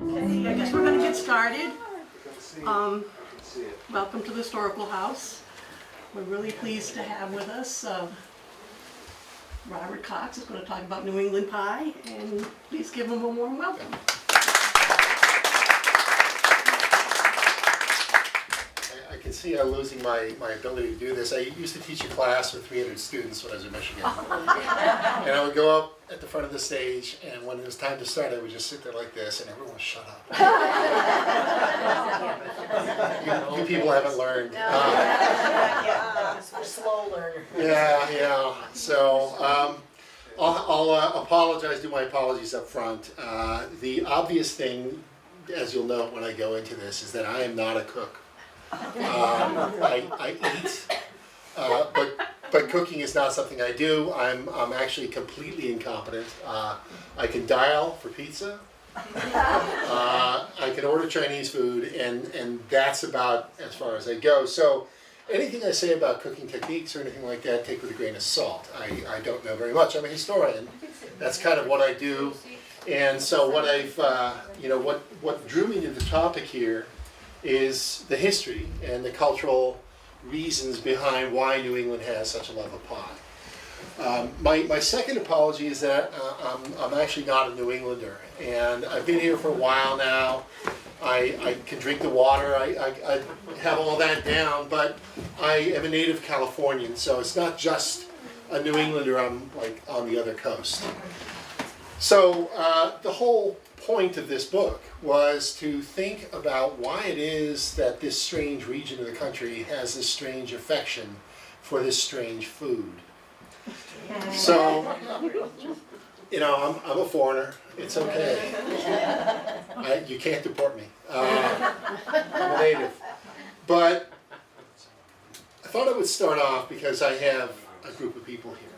Okay, I guess we're going to get started. Welcome to the Historical House. We're really pleased to have with us Robert Cox is going to talk about New England pie, and please give him a warm welcome. I can see I'm losing my ability to do this. I used to teach a class with 300 students when I was in Michigan. And I would go up at the front of the stage, and when it was time to start, I would just sit there like this, and everyone would shut up. You people haven't learned. We're slow learners. Yeah. So I'll apologize, do my apologies up front. The obvious thing, as you'll note when I go into this, is that I am not a cook. I eat, but cooking is not something I do. I'm actually completely incompetent. I can dial for pizza. I can order Chinese food, and that's about as far as I go. So anything I say about cooking techniques or anything like that, take with a grain of salt. I don't know very much. I'm a historian. That's kind of what I do. And so what what drew me to the topic here is the history and the cultural reasons behind why New England has such a love of pie. My second apology is that I'm actually not a New Englander, and I've been here for a while now. I can drink the water, I have all that down, but I am a native Californian, so it's not just a New Englander, I'm like on the other coast. So the whole point of this book was to think about why it is that this strange region of the country has this strange affection for this strange food. So, I'm a foreigner. It's okay. You can't deport me. I'm a native. But I thought I would start off because I have a group of people here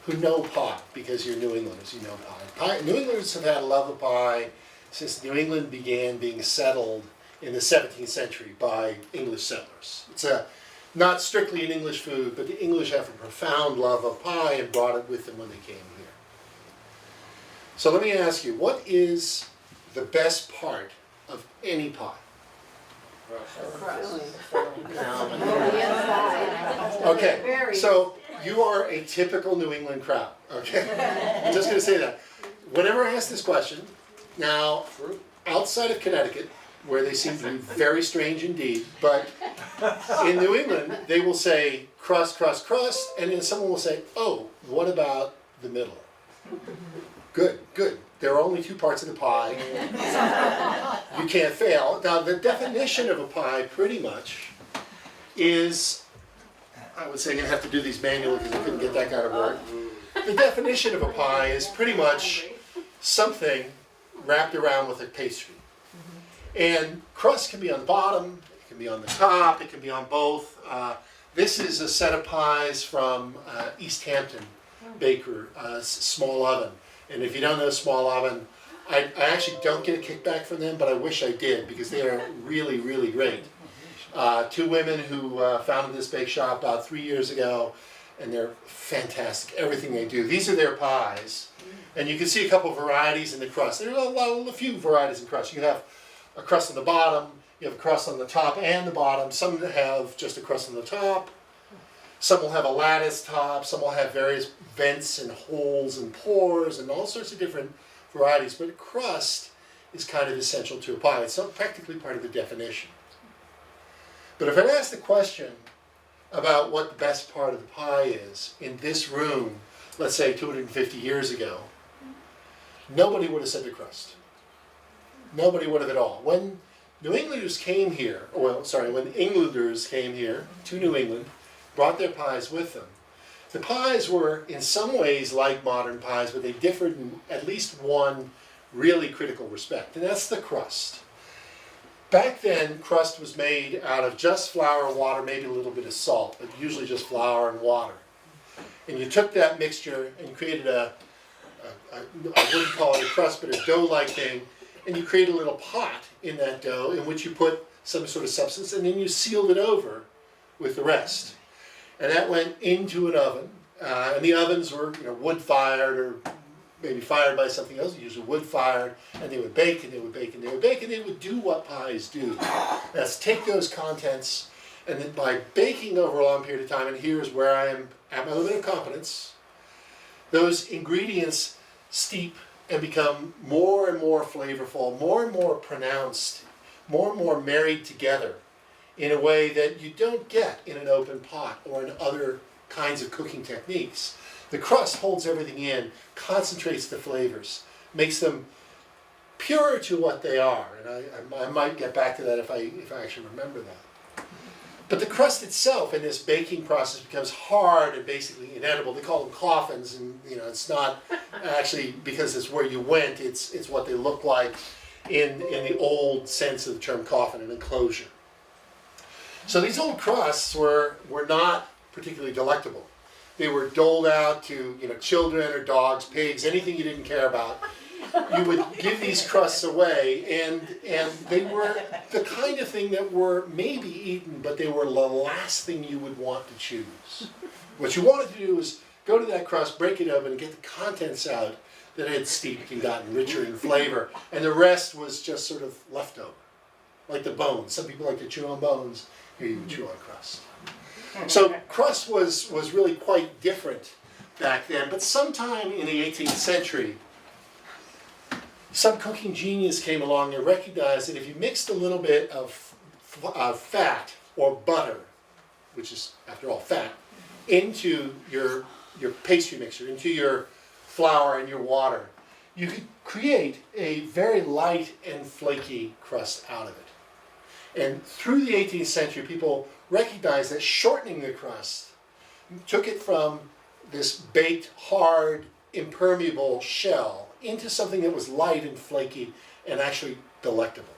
who know pie, because you're New Englanders, you know pie. New Englanders have had a love of pie since New England began being settled in the 17th century by English settlers. It's not strictly an English food, but the English have a profound love of pie and brought it with them when they came here. So let me ask you, what is the best part of any pie? Okay, so you are a typical New England crowd, okay? I'm just going to say that. Whenever I ask this question, now, outside of Connecticut, where they seem to be very strange indeed, but in New England, they will say crust, crust, crust, and then someone will say, oh, what about the middle? Good. There are only two parts of the pie. You can't fail. Now, the definition of a pie pretty much is, I would say I'm going to have to do these manually because I couldn't get that kind of work. The definition of a pie is pretty much something wrapped around with a pastry. And crust can be on the bottom, it can be on the top, it can be on both. This is a set of pies from East Hampton Baker, Small Oven. And if you don't know Small Oven, I actually don't get a kickback from them, but I wish I did because they are really, really great. Two women who founded this bake shop about 3 years ago, and they're fantastic, everything they do. These are their pies. And you can see a couple of varieties in the crust. There are a few varieties in crust. You have a crust on the bottom, you have a crust on the top and the bottom. Some have just a crust on the top. Some will have a lattice top. Some will have various vents and holes and pores and all sorts of different varieties. But crust is kind of essential to a pie. It's not practically part of the definition. But if I ask the question about what the best part of the pie is in this room, let's say 250 years ago, nobody would have said the crust. Nobody would have at all. When New Englanders came here, when Englanders came here to New England, brought their pies with them, the pies were in some ways like modern pies, but they differed in at least one really critical respect, and that's the crust. Back then, crust was made out of just flour, water, maybe a little bit of salt, but usually just flour and water. And you took that mixture and created I wouldn't call it a crust, but a dough-like thing, and you create a little pot in that dough in which you put some sort of substance, and then you sealed it over with the rest. And that went into an oven, and the ovens were wood-fired or maybe fired by something else, usually wood fired, and they would bake and they would bake and they would bake and they would do what pies do. That's take those contents, and then by baking over a long period of time, and here's where I am at my limit of competence, those ingredients steep and become more and more flavorful, more and more pronounced, more and more married together in a way that you don't get in an open pot or in other kinds of cooking techniques. The crust holds everything in, concentrates the flavors, makes them purer to what they are. And I might get back to that if I actually remember that. But the crust itself in this baking process becomes hard and basically inedible. They call them coffins, and it's not actually because it's where you went, it's what they look like in the old sense of the term coffin, an enclosure. So these old crusts were not particularly delectable. They were doled out to children or dogs, pigs, anything you didn't care about. You would give these crusts away, and they were the kind of thing that were maybe eaten, but they were the last thing you would want to choose. What you wanted to do was go to that crust, break it open, and get the contents out that had steeped and gotten richer in flavor, and the rest was just sort of leftover, like the bones. Some people like to chew on bones. Here you would chew on crust. So crust was really quite different back then, but sometime in the 18th century, some cooking genius came along and recognized that if you mixed a little bit of fat or butter, which is, after all, fat, into your pastry mixture, into your flour and your water, you could create a very light and flaky crust out of it. And through the 18th century, people recognized that shortening the crust took it from this baked, hard, impermeable shell into something that was light and flaky and actually delectable.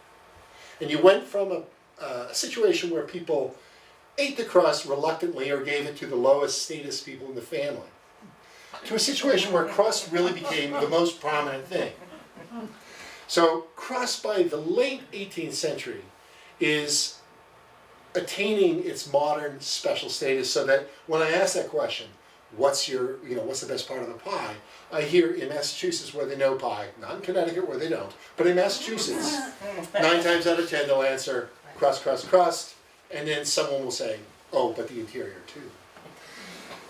And you went from a situation where people ate the crust reluctantly or gave it to the lowest status people in the family, to a situation where crust really became the most prominent thing. So crust by the late 18th century is attaining its modern special status, so that when I ask that question, what's the best part of the pie? I hear in Massachusetts where they know pie, not in Connecticut where they don't, but in Massachusetts, 9 times out of 10 they'll answer crust, crust, crust, and then someone will say, oh, but the interior too.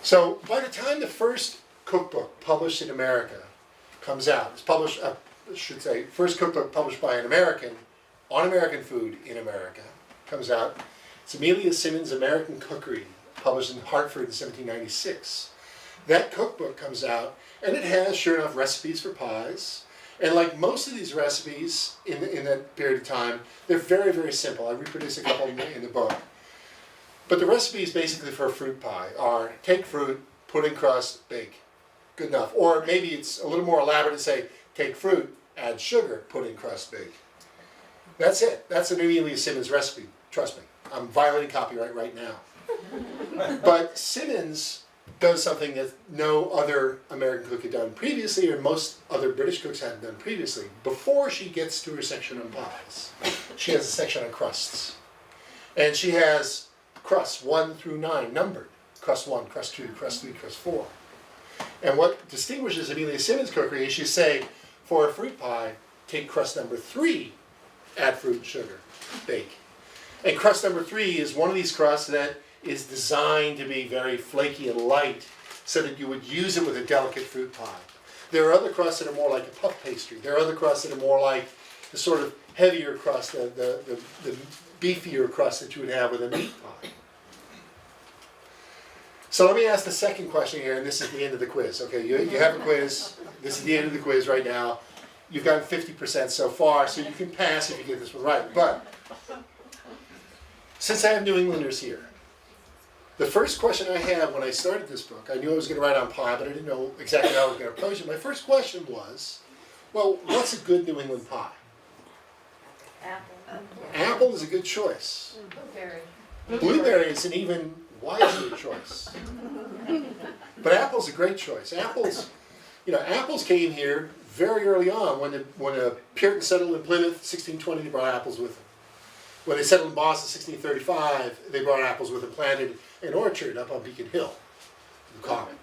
So by the time the first cookbook published in America comes out, it's published, first cookbook published by an American on American food in America comes out. It's Amelia Simmons' American Cookery, published in Hartford in 1796. That cookbook comes out, and it has, sure enough, recipes for pies. And like most of these recipes in that period of time, they're very, very simple. I reproduce a couple in the book. But the recipes basically for a fruit pie are take fruit, put in crust, bake. Good enough. Or maybe it's a little more elaborate to say, take fruit, add sugar, put in crust, bake. That's it. That's an Amelia Simmons recipe. Trust me. I'm violating copyright right now. But Simmons does something that no other American cook had done previously, or most other British cooks hadn't done previously. Before she gets to her section on pies, she has a section on crusts. And she has crusts 1 through 9 numbered. Crust 1, crust 2, crust 3, crust 4. And what distinguishes Amelia Simmons' cookery is she say, for a fruit pie, take crust number 3, add fruit and sugar, bake. And crust number 3 is one of these crusts that is designed to be very flaky and light so that you would use it with a delicate fruit pie. There are other crusts that are more like a puff pastry. There are other crusts that are more like the sort of heavier crust, the beefier crust that you would have with a meat pie. So let me ask the second question here, and this is the end of the quiz. Okay, you have a quiz. This is the end of the quiz right now. You've gotten 50% so far, so you can pass if you get this one right. But since I have New Englanders here, the first question I had when I started this book, I knew I was going to write on pie, but I didn't know exactly how I was going to approach it. My first question was, well, what's a good New England pie? Apple. Apple is a good choice. Blueberry. Blueberry is an even wiser choice. But apple's a great choice. Apples came here very early on. When the Puritans settled in Plymouth, 1620, they brought apples with them. When they settled in Boston, 1635, they brought apples with them, planted an orchard up on Beacon Hill, the Common.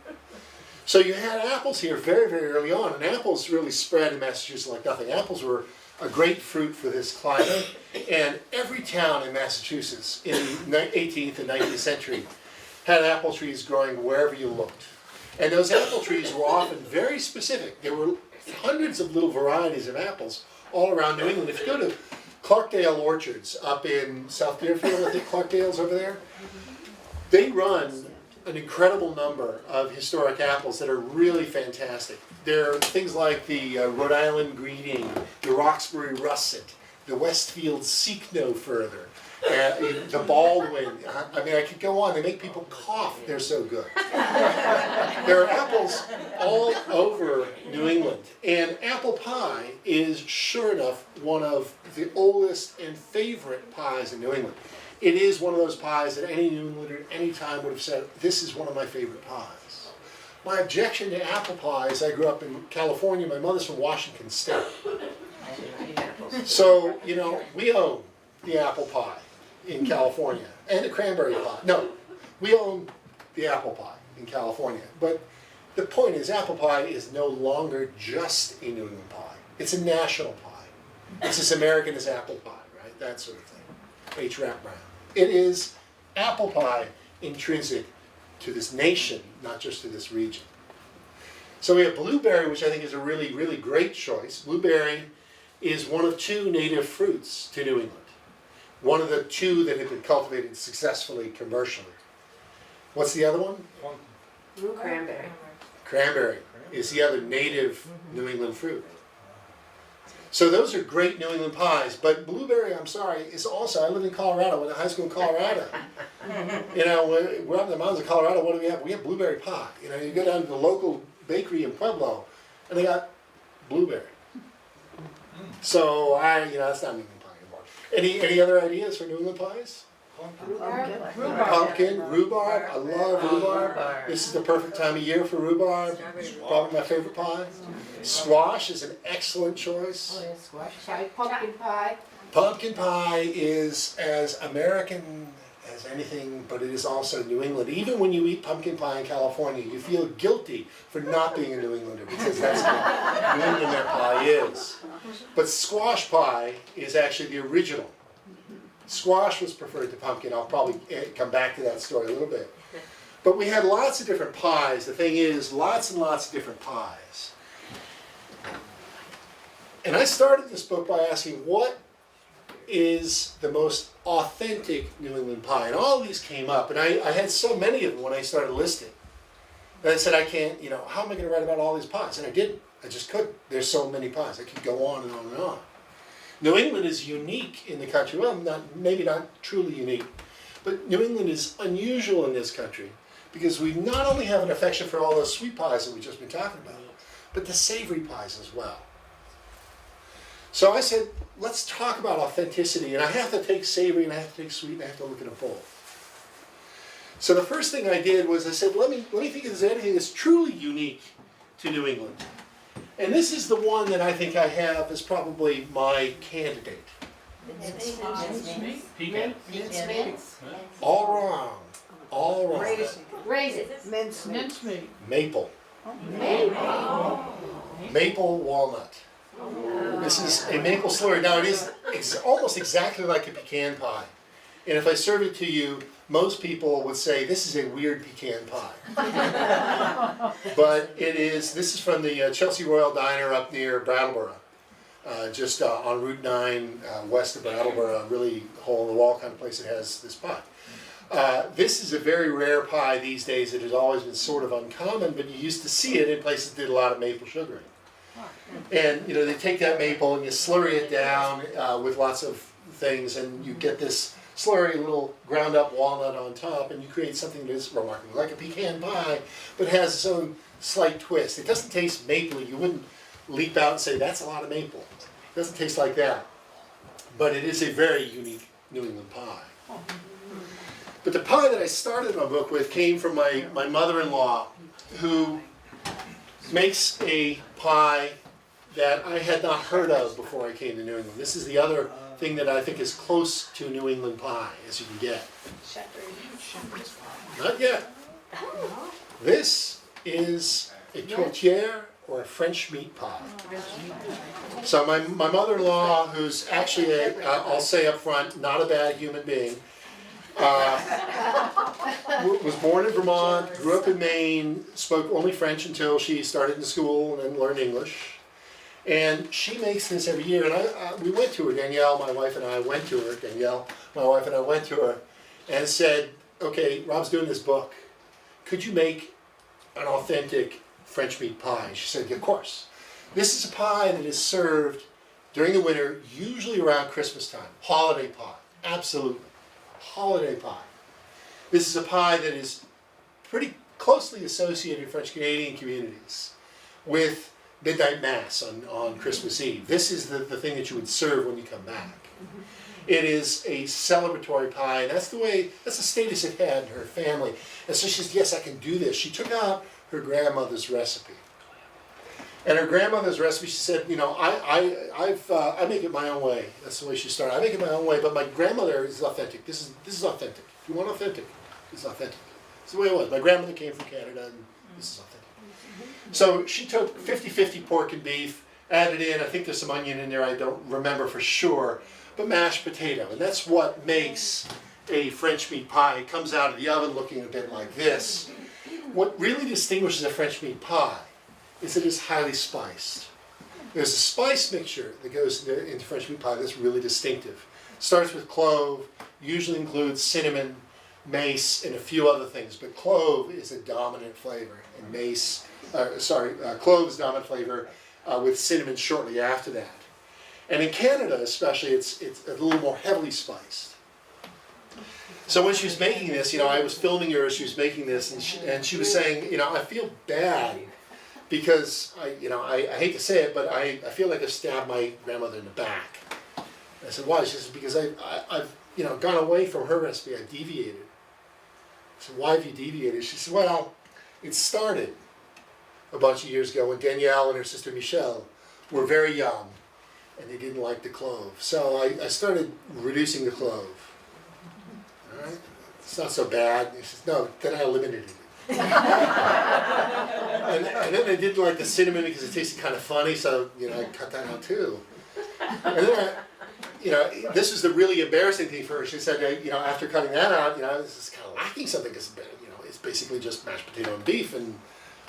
So you had apples here very, very early on, and apples really spread in Massachusetts like nothing. Apples were a great fruit for this climate, and every town in Massachusetts in the 18th and 19th century had apple trees growing wherever you looked. And those apple trees were often very specific. There were hundreds of little varieties of apples all around New England. If you go to Clarkdale Orchards up in South Deerfield, I think Clarkdale's over there, they run an incredible number of historic apples that are really fantastic. There are things like the Rhode Island Greeting, the Roxbury Russet, the Westfield Seek No Further, the Baldwin. I mean, I could go on. They make people cough. They're so good. There are apples all over New England. And apple pie is, sure enough, one of the oldest and favorite pies in New England. It is one of those pies that any New Englander at any time would have said, this is one of my favorite pies. My objection to apple pie is I grew up in California. My mother's from Washington State. So, you know, we own the apple pie in California and the cranberry pie. No, we own the apple pie in California. But the point is, apple pie is no longer just a New England pie. It's a national pie. It's as American as apple pie, right? That sort of thing. H. Rap Brown. It is apple pie intrinsic to this nation, not just to this region. So we have blueberry, which I think is a really, really great choice. Blueberry is one of two native fruits to New England. One of the two that have been cultivated successfully commercially. What's the other one? Cranberry. Cranberry is the other native New England fruit. So those are great New England pies, but blueberry, I'm sorry, is also, I lived in Colorado, went to high school in Colorado. You know, we're up in the mountains of Colorado, what do we have? We have blueberry pie. You know, you go down to the local bakery in Pueblo, and they got blueberry. So, that's not New England pie anymore. Any other ideas for New England pies? Pumpkin, rhubarb, I love rhubarb. This is the perfect time of year for rhubarb. Probably my favorite pie. Squash is an excellent choice. Squash pie, pumpkin pie. Pumpkin pie is as American as anything, but it is also New England. Even when you eat pumpkin pie in California, you feel guilty for not being a New Englander because that's what New Englander pie is. But squash pie is actually the original. Squash was preferred to pumpkin. I'll probably come back to that story a little bit. But we had lots of different pies. The thing is, lots and lots of different pies. And I started this book by asking, what is the most authentic New England pie? And all of these came up, and I had so many of them when I started listing. And I said, I can't, how am I going to write about all these pies? And I didn't. I just couldn't. There's so many pies. I could go on and on and on. New England is unique in the country. Well, maybe not truly unique, but New England is unusual in this country because we not only have an affection for all those sweet pies that we've just been talking about, but the savory pies as well. So I said, let's talk about authenticity, and I have to take savory and I have to take sweet and I have to look at both. So the first thing I did was I said, let me think if there's anything that's truly unique to New England. And this is the one that I think I have as probably my candidate. Pecan. All wrong. All wrong. Raisins. Mincemeat. Maple. Maple walnut. This is a maple slurry. Now it is almost exactly like a pecan pie. And if I serve it to you, most people would say this is a weird pecan pie. But this is from the Chelsea Royal Diner up near Brattleboro. Just on Route 9 west of Brattleboro, a really hole-in-the-wall kind of place that has this pie. This is a very rare pie these days. It has always been sort of uncommon, but you used to see it in places that did a lot of maple sugaring. And they take that maple and you slurry it down with lots of things, and you get this slurry little ground up walnut on top, and you create something that is remarkably like a pecan pie, but has its own slight twist. It doesn't taste mapley. You wouldn't leap out and say, that's a lot of maple. It doesn't taste like that. But it is a very unique New England pie. But the pie that I started my book with came from my mother-in-law, who makes a pie that I had not heard of before I came to New England. This is the other thing that I think is close to New England pie as you can get. Not yet. This is a tourtière, or a French meat pie. So my mother-in-law, who's actually I'll say up front, not a bad human being, was born in Vermont, grew up in Maine, spoke only French until she started in school and then learned English. And she makes this every year, and we went to her, Danielle, my wife and I went to her, and said, okay, Rob's doing this book, could you make an authentic French meat pie? She said, yeah, of course. This is a pie that is served during the winter, usually around Christmas time. Holiday pie, absolutely. Holiday pie. This is a pie that is pretty closely associated in French Canadian communities with midnight mass on Christmas Eve. This is the thing that you would serve when you come back. It is a celebratory pie, and that's the status it had in her family. And so she said, yes, I can do this. She took out her grandmother's recipe. And her grandmother's recipe, she said, you know, I make it my own way. That's the way she started. I make it my own way, but my grandmother is authentic. This is authentic. If you want authentic, it's authentic. It's the way it was. My grandmother came from Canada, and this is authentic. So she took 50-50 pork and beef, added in, I think there's some onion in there, I don't remember for sure, but mashed potato. And that's what makes a French meat pie. It comes out of the oven looking a bit like this. What really distinguishes a French meat pie is that it's highly spiced. There's a spice mixture that goes into French meat pie that's really distinctive. Starts with clove, usually includes cinnamon, mace, and a few other things, but clove is a dominant flavor, and clove is dominant flavor with cinnamon shortly after that. And in Canada especially, it's a little more heavily spiced. So when she was making this, you know, I was filming her as she was making this, and she was saying, you know, I feel bad because I hate to say it, but I feel like I've stabbed my grandmother in the back. I said, why? She said, because I've gone away from her recipe. I deviated. I said, why have you deviated? She said, well, it started a bunch of years ago when Danielle and her sister Michelle were very young, and they didn't like the clove. So I started reducing the clove. All right, it's not so bad. He says, no, then I eliminated it. and then I didn't like the cinnamon because it tasted kind of funny, so I cut that out too. And then this was the really embarrassing thing for her. She said, after cutting that out, this is kind of lacking something because it's basically just mashed potato and beef, and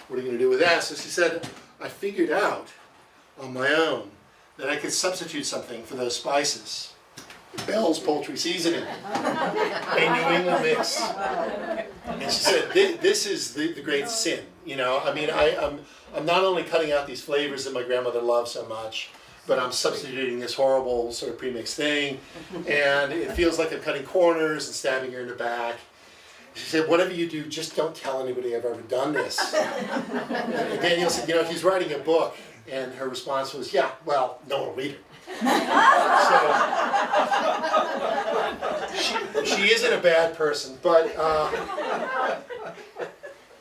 what are you going to do with that? So she said, I figured out on my own that I could substitute something for those spices. Bell's Poultry Seasoning, a New England mix. And she said, this is the great sin. I'm not only cutting out these flavors that my grandmother loved so much, but I'm substituting this horrible sort of premixed thing, and it feels like I'm cutting corners and stabbing her in the back. She said, whatever you do, just don't tell anybody I've ever done this. And Danielle said, he's writing a book, and her response was, yeah, well, no one will read it. So, she isn't a bad person, but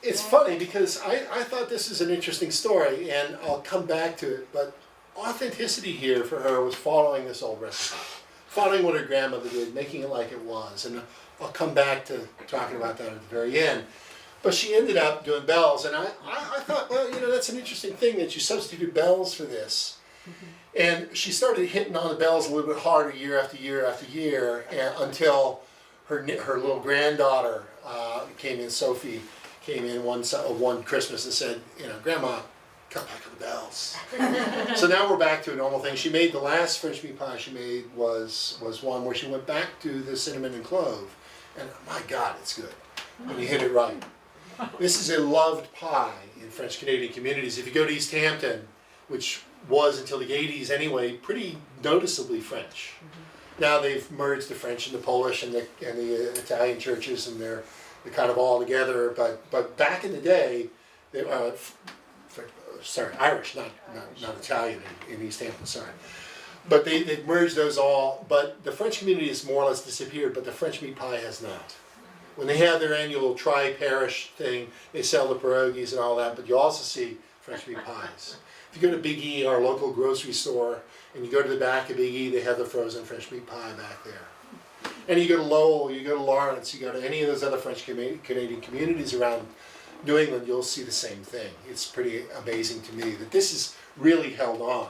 it's funny because I thought this is an interesting story, and I'll come back to it, but authenticity here for her was following this old recipe, following what her grandmother did, making it like it was, and I'll come back to talking about that at the very end. But she ended up doing bells, and I thought, well, that's an interesting thing that you substitute bells for this. And she started hitting on the bells a little bit harder year after year after year, until her little granddaughter came in, Sophie, came in one Christmas and said, Grandma, cut back on the bells. So now we're back to a normal thing. She made the last French meat pie she made was one where she went back to the cinnamon and clove. And my God, it's good when you hit it right. This is a loved pie in French Canadian communities. If you go to East Hampton, which was until the 80s anyway, pretty noticeably French. Now they've merged the French and the Polish and the Italian churches, and they're kind of all together. But back in the day, they Irish, not Italian in East Hampton, sorry. But they've merged those all, but the French community has more or less disappeared, but the French meat pie has not. When they have their annual tri-parish thing, they sell the pierogies and all that, but you also see French meat pies. If you go to Big E, our local grocery store, and you go to the back of Big E, they have the frozen French meat pie back there. And you go to Lowell, you go to Lawrence, you go to any of those other French Canadian communities around New England, you'll see the same thing. It's pretty amazing to me that this is really held on.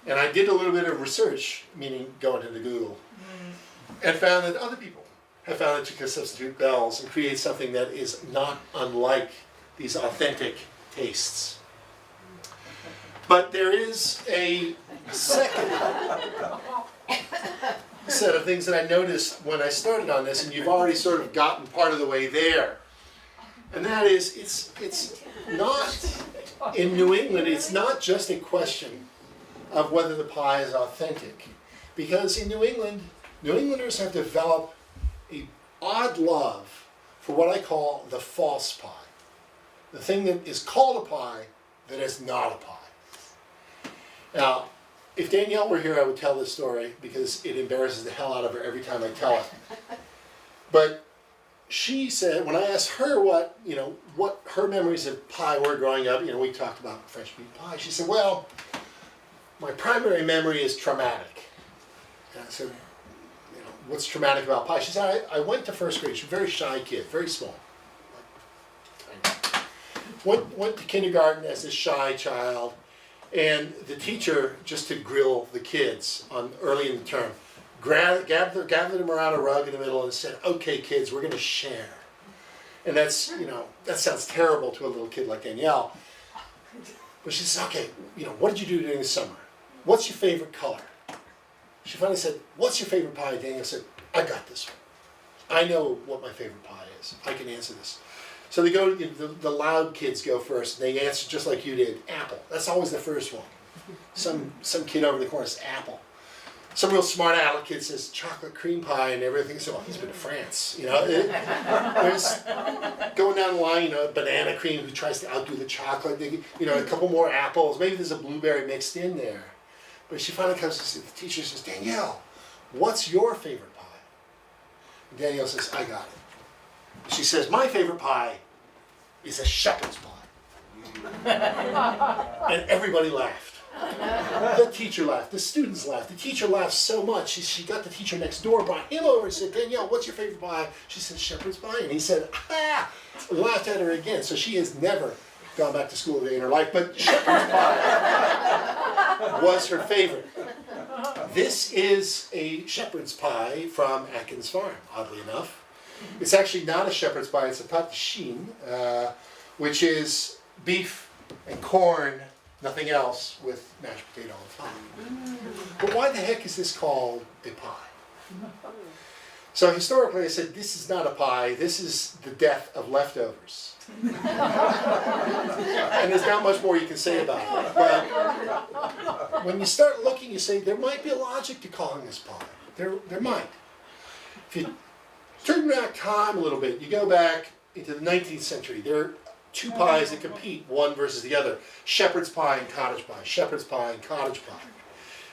And I did a little bit of research, meaning going into Google, and found that other people have found that you can substitute bells and create something that is not unlike these authentic tastes. But there is a second set of things that I noticed when I started on this, and you've already sort of gotten part of the way there. And that is, it's not, in New England, it's not just a question of whether the pie is authentic. Because in New England, New Englanders have developed an odd love for what I call the false pie. The thing that is called a pie that is not a pie. Now, if Danielle were here, I would tell this story because it embarrasses the hell out of her every time I tell it. But she said, when I asked her what her memories of pie were growing up, we talked about French meat pie. She said, well, my primary memory is traumatic. And I said, what's traumatic about pie? She said, I went to first grade. She's a very shy kid, very small. Went to kindergarten as a shy child, and the teacher, just to grill the kids early in the term, gathered them around a rug in the middle and said, okay kids, we're going to share. And that's, that sounds terrible to a little kid like Danielle. But she says, okay, what did you do during the summer? What's your favorite color? She finally said, what's your favorite pie? Danielle said, I got this one. I know what my favorite pie is. I can answer this. So they go, the loud kids go first, and they answer just like you did, apple. That's always the first one. Some kid over the corner says apple. Some real smart aleck kid says chocolate cream pie and everything. So he's been to France, There's going down the line, banana cream who tries to outdo the chocolate. A couple more apples. Maybe there's a blueberry mixed in there. But she finally comes to the teacher and says, Danielle, what's your favorite pie? And Danielle says, I got it. She says, my favorite pie is a shepherd's pie. And everybody laughed. The teacher laughed. The students laughed. The teacher laughed so much, she got the teacher next door, brought him over and said, Danielle, what's your favorite pie? She said, shepherd's pie. And he said, ah! Laughed at her again. So she has never gone back to school a day in her life, but shepherd's pie was her favorite. This is a shepherd's pie from Atkins Farm, oddly enough. It's actually not a shepherd's pie, it's a pâte de chine, which is beef and corn, nothing else, with mashed potato on top. But why the heck is this called a pie? So historically I said, this is not a pie, this is the death of leftovers. And there's not much more you can say about it. But when you start looking, you say, there might be a logic to calling this pie. There might. If you turn back time a little bit, you go back into the 19th century, there are two pies that compete, one versus the other. Shepherd's pie and cottage pie. Shepherd's pie and cottage pie.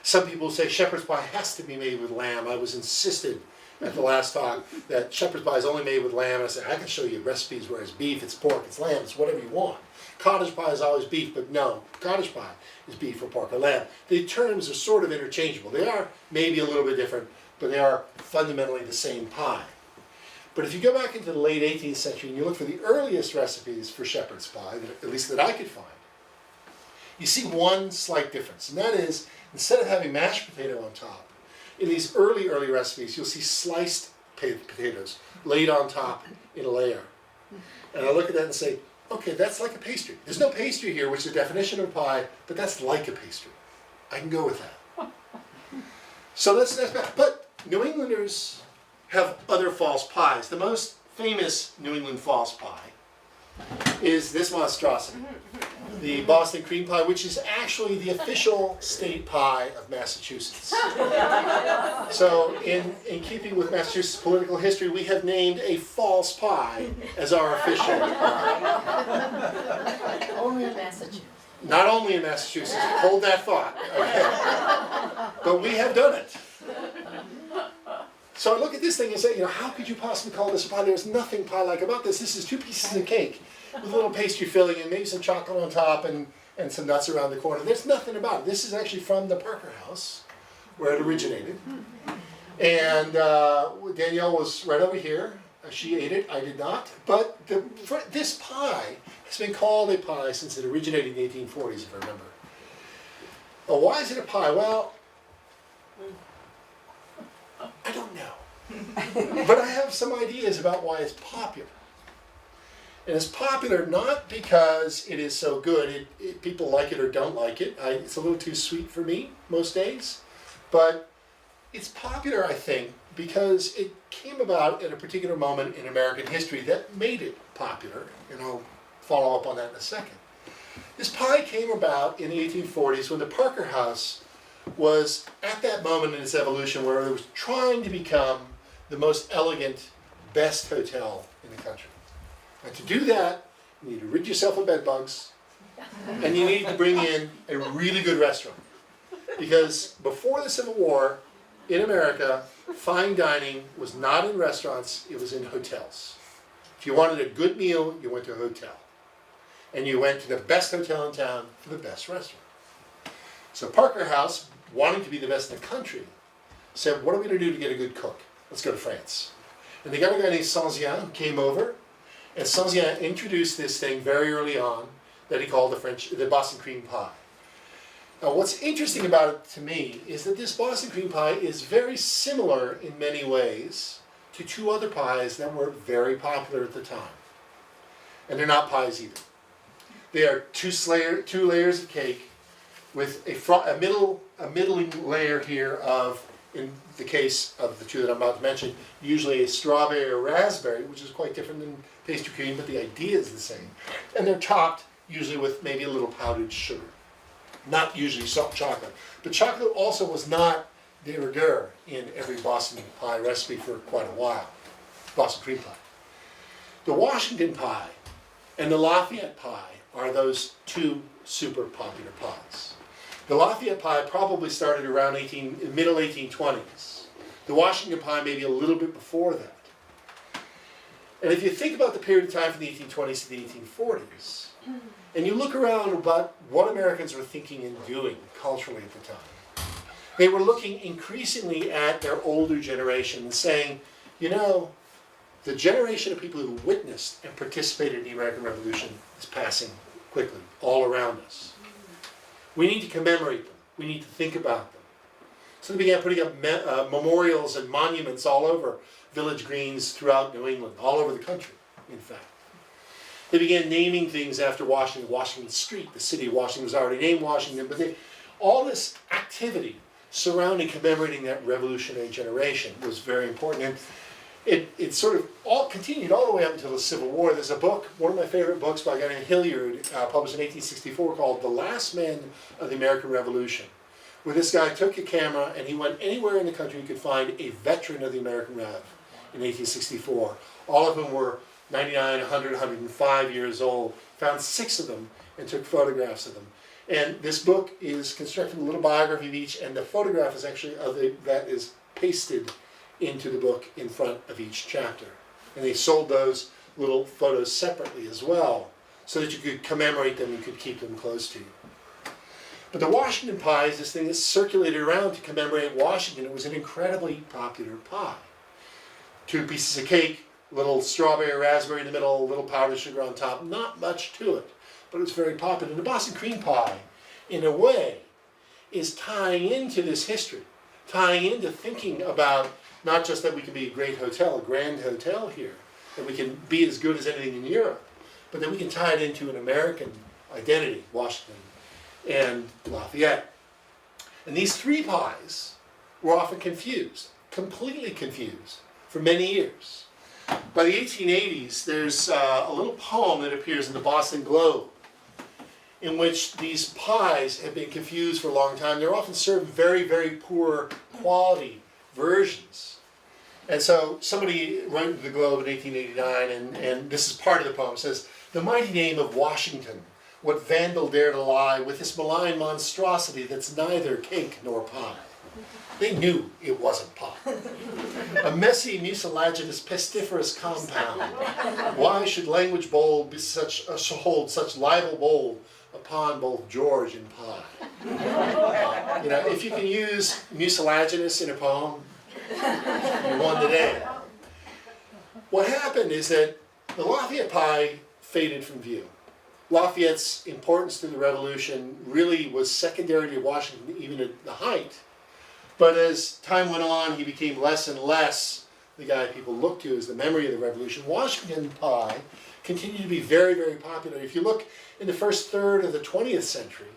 Some people say shepherd's pie has to be made with lamb. I was insisted at the last talk that shepherd's pie is only made with lamb. I said, I can show you recipes where it's beef, it's pork, it's lamb, it's whatever you want. Cottage pie is always beef, but no, cottage pie is beef or pork or lamb. The terms are sort of interchangeable. They are maybe a little bit different, but they are fundamentally the same pie. But if you go back into the late 18th century and you look for the earliest recipes for shepherd's pie, at least that I could find, you see one slight difference. And that is, instead of having mashed potato on top, in these early recipes, you'll see sliced potatoes laid on top in a layer. And I look at that and say, okay, that's like a pastry. There's no pastry here, which is the definition of pie, but that's like a pastry. I can go with that. So that's bad. But New Englanders have other false pies. The most famous New England false pie is this monstrosity, the Boston cream pie, which is actually the official state pie of Massachusetts. So in keeping with Massachusetts political history, we have named a false pie as our official pie. Only in Massachusetts. Not only in Massachusetts, hold that thought, okay? But we have done it. So I look at this thing and say, how could you possibly call this a pie? There's nothing pie-like about this. This is two pieces of cake with a little pastry filling and maybe some chocolate on top and some nuts around the corner. There's nothing about it. This is actually from the Parker House, where it originated. And Danielle was right over here. She ate it, I did not. But this pie has been called a pie since it originated in the 1840s, if I remember. Well, why is it a pie? Well, I don't know. But I have some ideas about why it's popular. And it's popular not because it is so good. People like it or don't like it. It's a little too sweet for me most days. But it's popular, I think, because it came about at a particular moment in American history that made it popular. And I'll follow up on that in a second. This pie came about in the 1840s when the Parker House was at that moment in its evolution where it was trying to become the most elegant, best hotel in the country. And to do that, you need to rid yourself of bed bugs, and you need to bring in a really good restaurant. Because before the Civil War, in America, fine dining was not in restaurants, it was in hotels. If you wanted a good meal, you went to a hotel. And you went to the best hotel in town for the best restaurant. So Parker House, wanting to be the best in the country, said, what are we going to do to get a good cook? Let's go to France. And they got a guy named Saint-Zien who came over, and Saint-Zien introduced this thing very early on that he called the Boston cream pie. Now what's interesting about it to me is that this Boston cream pie is very similar in many ways to two other pies that were very popular at the time. And they're not pies either. They are two layers of cake with a middling layer here of, in the case of the two that I'm about to mention, usually a strawberry or raspberry, which is quite different than pastry cream, but the idea is the same. And they're topped usually with maybe a little powdered sugar. Not usually salt chocolate. But chocolate also was not de rigueur in every Boston pie recipe for quite a while. Boston cream pie. The Washington pie and the Lafayette pie are those two super popular pies. The Lafayette pie probably started around middle 1820s. The Washington pie maybe a little bit before that. And if you think about the period of time from the 1820s to the 1840s, and you look around about what Americans were thinking and doing culturally at the time, they were looking increasingly at their older generation and saying, you know, the generation of people who witnessed and participated in the American Revolution is passing quickly all around us. We need to commemorate them. We need to think about them. So they began putting up memorials and monuments all over village greens throughout New England, all over the country, in fact. They began naming things after Washington. Washington Street, the city of Washington was already named Washington, but all this activity surrounding commemorating that revolutionary generation was very important. And it sort of all continued all the way up until the Civil War. There's a book, one of my favorite books by a guy named Hilliard, published in 1864, called The Last Men of the American Revolution, where this guy took a camera and he went anywhere in the country he could find a veteran of the American Rev in 1864, all of whom were 99, 100, 105 years old, found 6 of them and took photographs of them. And this book is constructed a little biography of each, and the photograph is actually that is pasted into the book in front of each chapter. And they sold those little photos separately as well, so that you could commemorate them and could keep them close to you. But the Washington pie is this thing that circulated around to commemorate Washington. It was an incredibly popular pie. 2 pieces of cake, little strawberry, raspberry in the middle, little powdered sugar on top. Not much to it, but it's very popular. And the Boston cream pie, in a way, is tying into this history, tying into thinking about not just that we can be a great hotel, a grand hotel here, that we can be as good as anything in Europe, but that we can tie it into an American identity, Washington and Lafayette. And these 3 pies were often confused, completely confused, for many years. By the 1880s, there's a little poem that appears in the Boston Globe in which these pies have been confused for a long time. They're often served very, very poor quality versions. And so somebody wrote to the Globe in 1889, and this is part of the poem. It says, "The mighty name of Washington, what vandal dare to lie with this malign monstrosity that's neither cake nor pie?" They knew it wasn't pie. A messy, mucilaginous, pestiferous compound. Why should language bold be hold such libel bold upon both George and pie? You know, if you can use mucilaginous in a poem, you won the day. what happened is that the Lafayette pie faded from view. Lafayette's importance to the Revolution really was secondary to Washington, even at the height. But as time went on, he became less and less the guy people looked to as the memory of the Revolution. Washington pie continued to be very, very popular. If you look in the first third of the 20th century,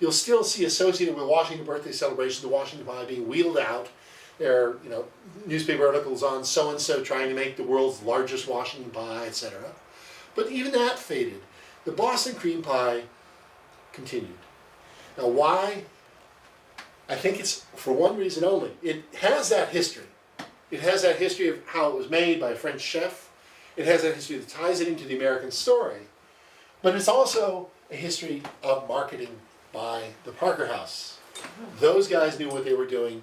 you'll still see associated with Washington birthday celebration, the Washington pie being wheeled out. There are, newspaper articles on so-and-so trying to make the world's largest Washington pie, etc. But even that faded. The Boston cream pie continued. Now why? I think it's for one reason only. It has that history. It has that history of how it was made by a French chef. It has that history that ties it into the American story. But it's also a history of marketing by the Parker House. Those guys knew what they were doing.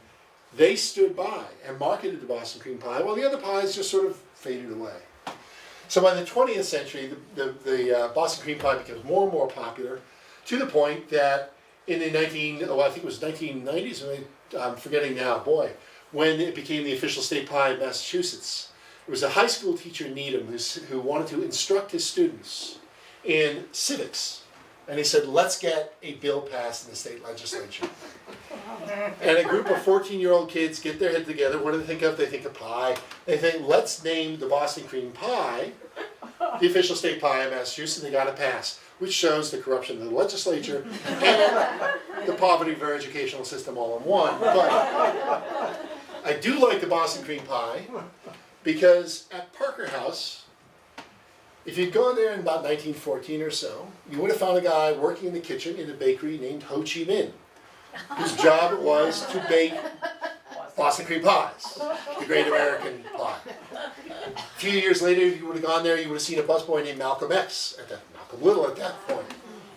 They stood by and marketed the Boston cream pie, while the other pies just sort of faded away. So by the 20th century, the Boston cream pie becomes more and more popular, to the point that in the 1990s, I'm forgetting now, when it became the official state pie of Massachusetts, there was a high school teacher, Needham, who wanted to instruct his students in civics. And he said, let's get a bill passed in the state legislature. And a group of 14-year-old kids get their head together. What do they think of? They think of pie. They think, let's name the Boston cream pie the official state pie of Massachusetts. They got it passed, which shows the corruption of the legislature and the poverty of our educational system all in one. But I do like the Boston cream pie because at Parker House, if you'd gone there in about 1914 or so, you would have found a guy working in the kitchen in a bakery named Ho Chi Minh, whose job it was to bake Boston cream pies, the great American pie. A few years later, if you would have gone there, you would have seen a busboy named Malcolm X, Malcolm Little at that point,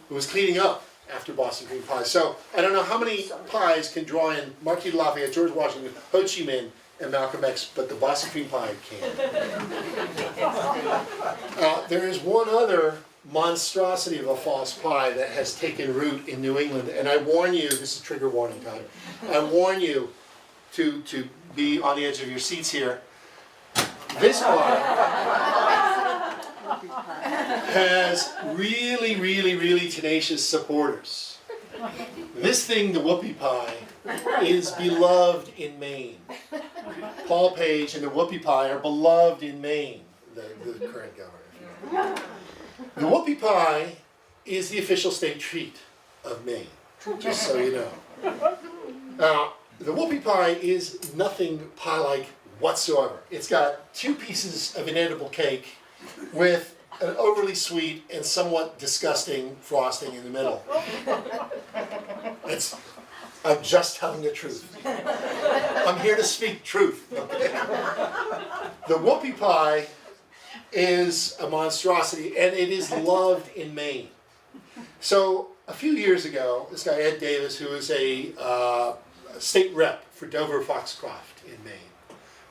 who was cleaning up after Boston cream pies. So I don't know how many pies can draw in Marquis de Lafayette, George Washington, Ho Chi Minh, and Malcolm X, but the Boston cream pie can. There is one other monstrosity of a false pie that has taken root in New England, and I warn you, this is trigger warning time, I warn you to be on the edge of your seats here. This pie has really, really, really tenacious supporters. This thing, the whoopie pie, is beloved in Maine. Paul Page and the whoopie pie are beloved in Maine, the current governor. The whoopie pie is the official state treat of Maine, just so you know. Now, the whoopie pie is nothing pie-like whatsoever. It's got 2 pieces of inedible cake with an overly sweet and somewhat disgusting frosting in the middle. I'm just telling the truth. I'm here to speak truth. The whoopie pie is a monstrosity, and it is loved in Maine. So a few years ago, this guy Ed Davis, who is a state rep for Dover Foxcroft in Maine,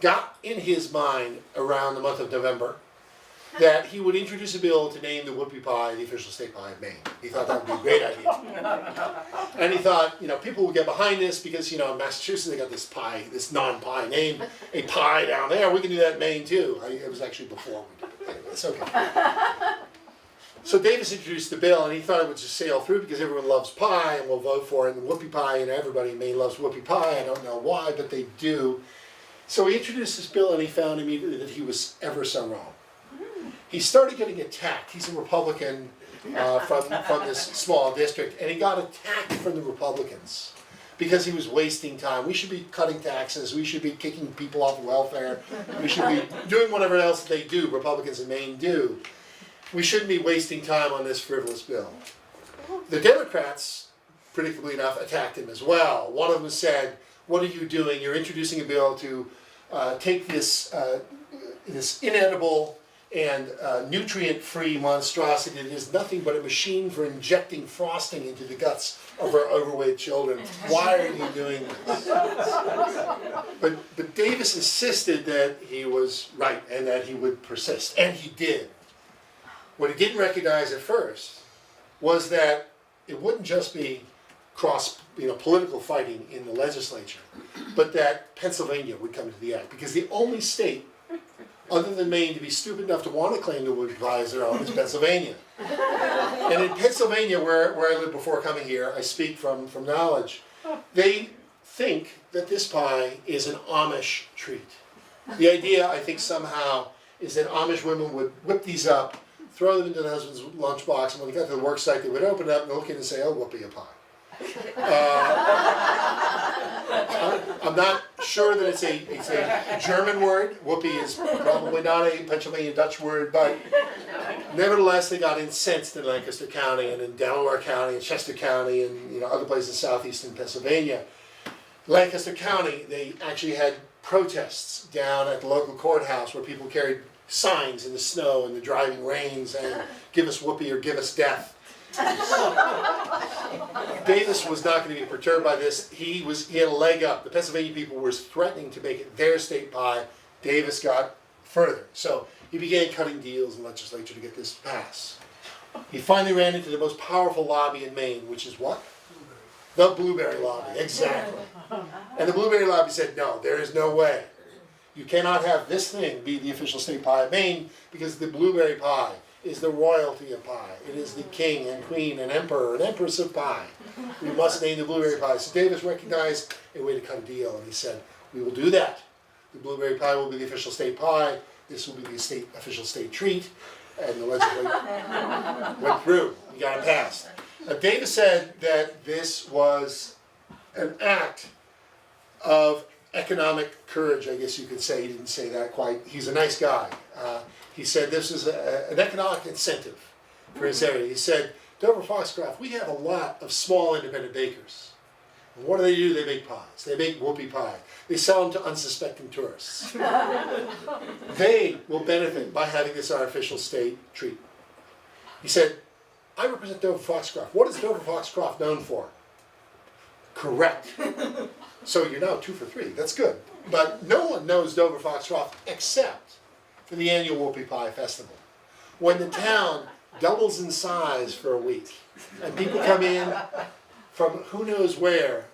got in his mind around the month of November that he would introduce a bill to name the whoopie pie the official state pie of Maine. He thought that would be a great idea. And he thought, people would get behind this because, in Massachusetts they got this pie, this non-pie name, a pie down there. We can do that in Maine too. It was actually before we did it. Anyway, it's okay. So Davis introduced the bill, and he thought it would just sail through because everyone loves pie and will vote for it, and whoopie pie, and everybody in Maine loves whoopie pie. I don't know why, but they do. So he introduced this bill, and he found immediately that he was ever so wrong. He started getting attacked. He's a Republican from this small district, and he got attacked from the Republicans because he was wasting time. We should be cutting taxes. We should be kicking people off welfare. We should be doing whatever else they do, Republicans in Maine do. We shouldn't be wasting time on this frivolous bill. The Democrats, predictably enough, attacked him as well. One of them said, "What are you doing? You're introducing a bill to take this inedible and nutrient-free monstrosity that is nothing but a machine for injecting frosting into the guts of our overweight children. Why are you doing this?" But Davis insisted that he was right and that he would persist, and he did. What he didn't recognize at first was that it wouldn't just be political fighting in the legislature, but that Pennsylvania would come into the act, because the only state other than Maine, to be stupid enough to want to claim the whoopie pie as their own is Pennsylvania. And in Pennsylvania, where I lived before coming here, I speak from knowledge, they think that this pie is an Amish treat. The idea, I think, somehow is that Amish women would whip these up, throw them into the husband's lunchbox, and when they got to the work site, they would open it up and look in and say, "Oh, whoopie, a pie." I'm not sure that it's a German word. Whoopie is probably not a Pennsylvania Dutch word, but nevertheless, they got incensed in Lancaster County and in Delaware County and Chester County and other places in southeastern Pennsylvania. Lancaster County, they actually had protests down at the local courthouse where people carried signs in the snow and the driving rains and "Give us whoopee" or "Give us death." Davis was not going to be perturbed by this. He had a leg up. The Pennsylvania people were threatening to make it their state pie. Davis got further. So he began cutting deals in the legislature to get this passed. He finally ran into the most powerful lobby in Maine, which is what? The blueberry lobby, exactly. And the blueberry lobby said, "No, there is no way. You cannot have this thing be the official state pie of Maine because the blueberry pie is the royalty of pie. It is the king and queen and emperor and empress of pie. We must name the blueberry pie." So Davis recognized a way to cut a deal, and he said, "We will do that. The blueberry pie will be the official state pie. This will be the official state treat." And the legislature went through. We got it passed. Now, Davis said that this was an act of economic courage, I guess you could say. He didn't say that quite. He's a nice guy. He said this is an economic incentive for his area. He said, "Dover Foxcroft, we have a lot of small independent bakers. And what do? They make pies. They make whoopie pie. They sell them to unsuspecting tourists. They will benefit by having this our official state treat." He said, "I represent Dover Foxcroft. What is Dover Foxcroft known for?" Correct. So you're now 2 for 3. That's good. But no one knows Dover Foxcroft except for the annual Whoopie Pie Festival, when the town doubles in size for a week, and people come in from who knows where,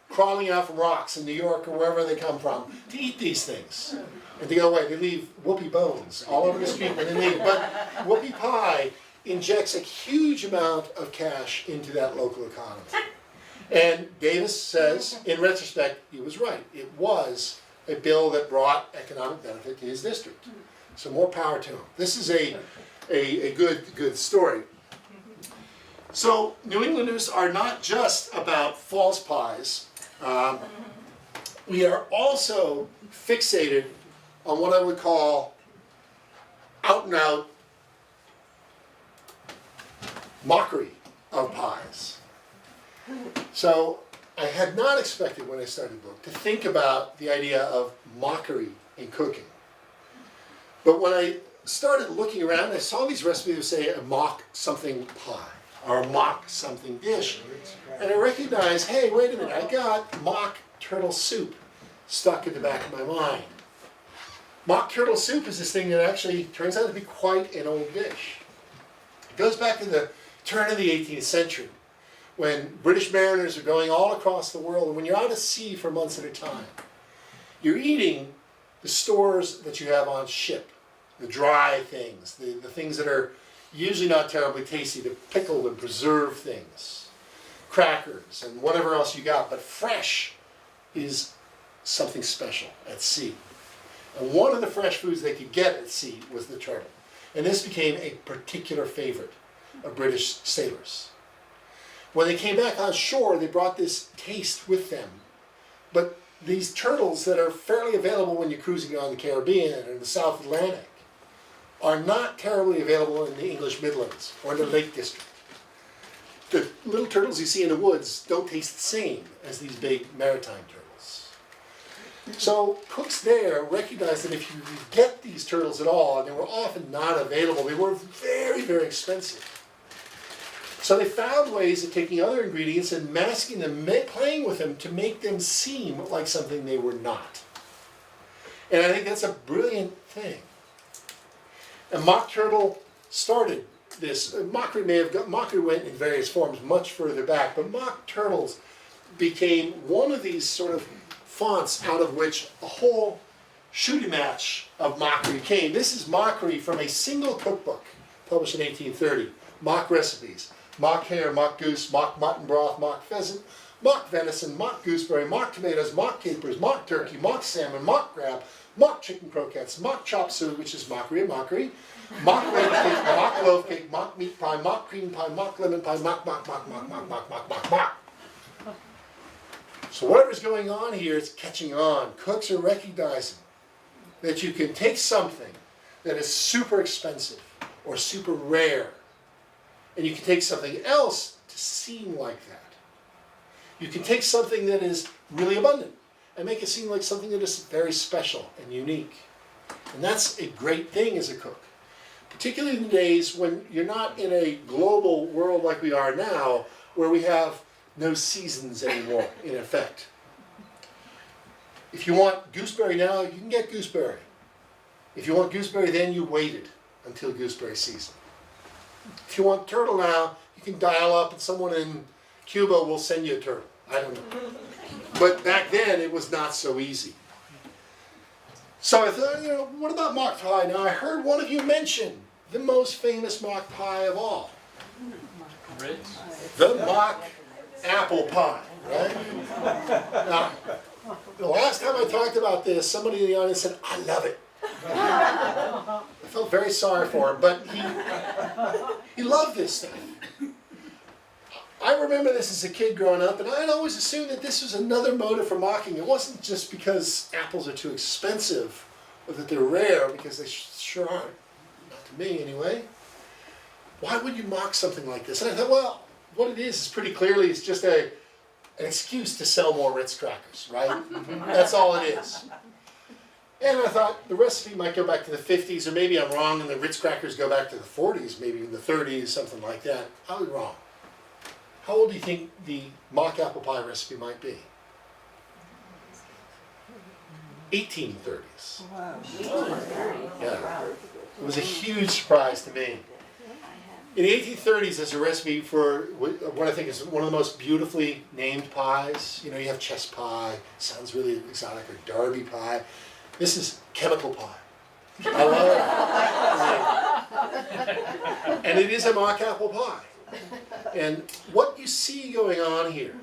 crawling out from rocks in New York or wherever they come from, to eat these things. And to go away, they leave whoopie bones all over the street when they leave. But whoopie pie injects a huge amount of cash into that local economy. And Davis says, in retrospect, he was right. It was a bill that brought economic benefit to his district. So more power to him. This is a good story. So New Englanders are not just about false pies. We are also fixated on what I would call out and out mockery of pies. So I had not expected when I started the book to think about the idea of mockery in cooking. But when I started looking around, I saw these recipes that say a mock something pie or a mock something dish. And I recognized, hey, wait a minute, I got mock turtle soup stuck in the back of my mind. Mock turtle soup is this thing that actually turns out to be quite an old dish. It goes back to the turn of the 18th century, when British mariners are going all across the world, and when you're out at sea for months at a time, you're eating the stores that you have on ship, the dry things, the things that are usually not terribly tasty, the pickled and preserved things, crackers and whatever else you got, but fresh is something special at sea. And one of the fresh foods they could get at sea was the turtle. And this became a particular favorite of British sailors. When they came back on shore, they brought this taste with them. But these turtles that are fairly available when you're cruising around the Caribbean or the South Atlantic are not terribly available in the English Midlands or in the Lake District. The little turtles you see in the woods don't taste the same as these big maritime turtles. So cooks there recognized that if you get these turtles at all, and they were often not available, they were very, very expensive. So they found ways of taking other ingredients and masking them, playing with them to make them seem like something they were not. And I think that's a brilliant thing. And mock turtle started this. Mockery went in various forms much further back, but mock turtles became one of these sort of fonts out of which a whole shooting match of mockery came. This is mockery from a single cookbook published in 1830. Mock recipes. Mock hare, mock goose, mock mutton broth, mock pheasant, mock venison, mock gooseberry, mock tomatoes, mock capers, mock turkey, mock salmon, mock crab, mock chicken croquettes, mock chop suey, which is mockery of mockery, mock lemon cake, mock loaf cake, mock meat pie, mock cream pie, mock lemon pie, mock. So whatever's going on here is catching on. Cooks are recognizing that you can take something that is super expensive or super rare, and you can take something else to seem like that. You can take something that is really abundant and make it seem like something that is very special and unique. And that's a great thing as a cook. Particularly in the days when you're not in a global world like we are now, where we have no seasons anymore, in effect. If you want gooseberry now, you can get gooseberry. If you want gooseberry then, you waited until gooseberry season. If you want turtle now, you can dial up and someone in Cuba will send you a turtle. I don't know. But back then, it was not so easy. So I thought, what about mock pie? Now I heard one of you mention the most famous mock pie of all. Ritz? The mock apple pie, right? Now, the last time I talked about this, somebody in the audience said, I love it. I felt very sorry for him, but he loved this stuff. I remember this as a kid growing up, and I had always assumed that this was another motive for mocking. It wasn't just because apples are too expensive or that they're rare, because they sure aren't. Not to me, anyway. Why would you mock something like this? And I thought, well, what it is pretty clearly it's just an excuse to sell more Ritz crackers, right? That's all it is. And I thought the recipe might go back to the 50s, or maybe I'm wrong and the Ritz crackers go back to the 40s, maybe in the 30s, something like that. I was wrong. How old do you think the mock apple pie recipe might be? 1830s. Wow. Yeah. It was a huge surprise to me. In the 1830s, there's a recipe for what I think is one of the most beautifully named pies. You have chess pie, sounds really exotic, or Derby pie. This is chemical pie. I love it. And it is a mock apple pie. And what you see going on here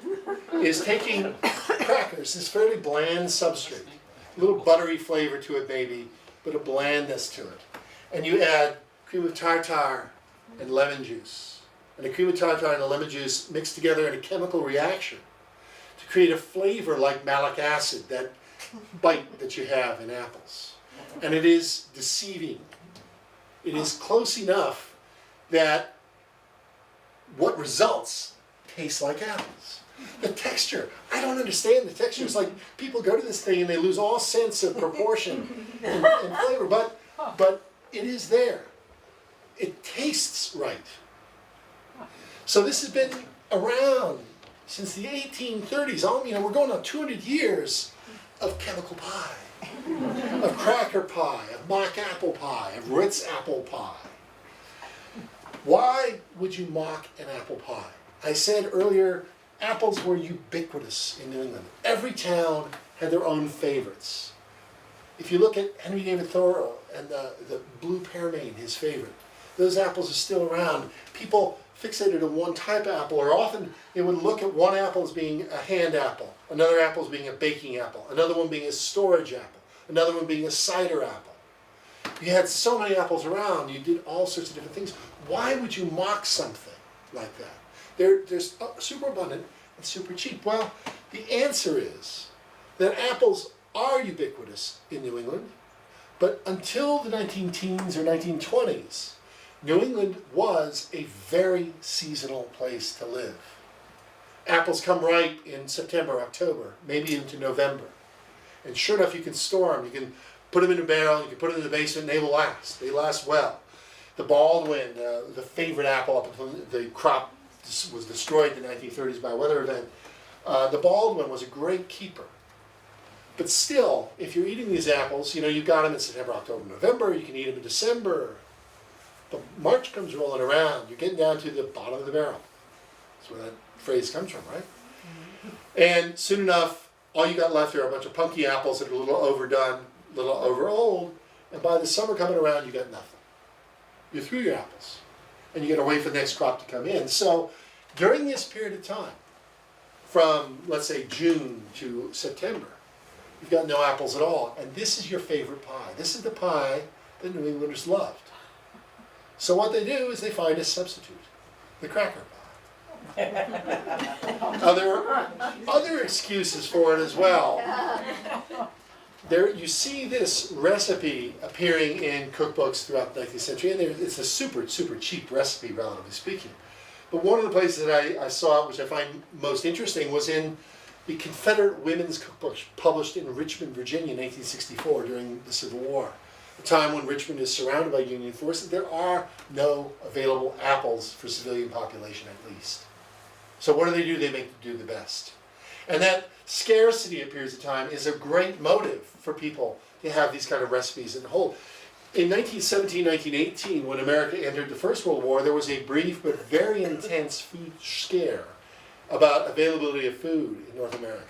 is taking crackers, this fairly bland substrate, a little buttery flavor to it maybe, but a blandness to it. And you add cream of tartar and lemon juice. And the cream of tartar and the lemon juice mixed together in a chemical reaction to create a flavor like malic acid, that bite that you have in apples. And it is deceiving. It is close enough that what results taste like apples. The texture, I don't understand the texture. It's like people go to this thing and they lose all sense of proportion and flavor, but it is there. It tastes right. So this has been around since the 1830s. We're going on 200 years of chemical pie, of cracker pie, of mock apple pie, of Ritz apple pie. Why would you mock an apple pie? I said earlier, apples were ubiquitous in New England. Every town had their own favorites. If you look at Henry David Thoreau and the blue pearmain, his favorite, those apples are still around. People fixated on one type of apple, or often they would look at one apple as being a hand apple, another apple as being a baking apple, another one being a storage apple, another one being a cider apple. You had so many apples around, you did all sorts of different things. Why would you mock something like that? They're super abundant and super cheap. Well, the answer is that apples are ubiquitous in New England, but until the 19-teens or 1920s, New England was a very seasonal place to live. Apples come ripe in September, October, maybe into November. And sure enough, you can store them. You can put them in a barrel, you can put them in the basement, and they will last. They last well. The Baldwin, the favorite apple up until the crop was destroyed in the 1930s by a weather event, the Baldwin was a great keeper. But still, if you're eating these apples, you've got them in September, October, November, you can eat them in December. But March comes rolling around, you're getting down to the bottom of the barrel. That's where that phrase comes from, right? And soon enough, all you got left are a bunch of punky apples that are a little overdone, a little over old, and by the summer coming around, you got nothing. You're through your apples, and you got to wait for the next crop to come in. So during this period of time, from let's say June to September, you've got no apples at all, and this is your favorite pie. This is the pie that New Englanders loved. So what they do is they find a substitute, the cracker pie. Now there are other excuses for it as well. There, you see this recipe appearing in cookbooks throughout the 19th century, and it's a super cheap recipe, relatively speaking. But one of the places that I saw it, which I find most interesting, was in the Confederate Women's Cookbook, published in Richmond, Virginia, in 1864 during the Civil War. A time when Richmond is surrounded by Union forces. There are no available apples for civilian population, at least. So what do? They make do the best. And that scarcity at periods of time is a great motive for people to have these kind of recipes and hold. In 1917, 1918, when America entered the First World War, there was a brief but very intense food scare about availability of food in North America.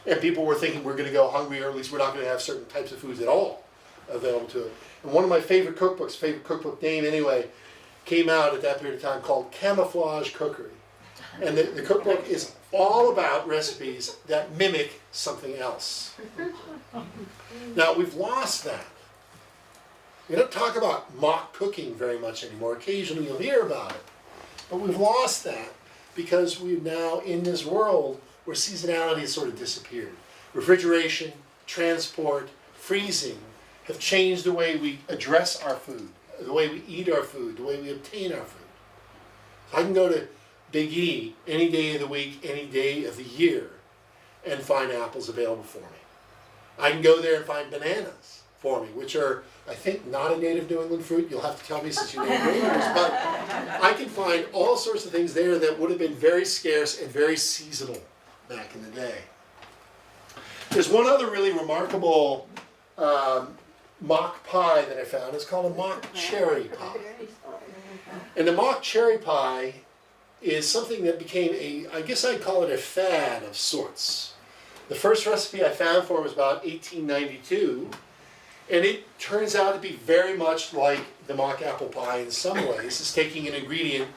And people were thinking we're going to go hungry, or at least we're not going to have certain types of foods at all available to us. And one of my favorite cookbook name anyway, came out at that period of time called Camouflage Cookery. And the cookbook is all about recipes that mimic something else. Now, we've lost that. We don't talk about mock cooking very much anymore. Occasionally you'll hear about it. But we've lost that because we're now in this world where seasonality has sort of disappeared. Refrigeration, transport, freezing have changed the way we address our food, the way we eat our food, the way we obtain our food. So I can go to Big E any day of the week, any day of the year, and find apples available for me. I can go there and find bananas for me, which are, I think, not a native New England fruit. You'll have to tell me since you know New Englanders, but I can find all sorts of things there that would have been very scarce and very seasonal back in the day. There's one other really remarkable mock pie that I found. It's called a mock cherry pie. And the mock cherry pie is something that became I guess I'd call it a fad of sorts. The first recipe I found for it was about 1892, and it turns out to be very much like the mock apple pie in some ways. It's taking an ingredient,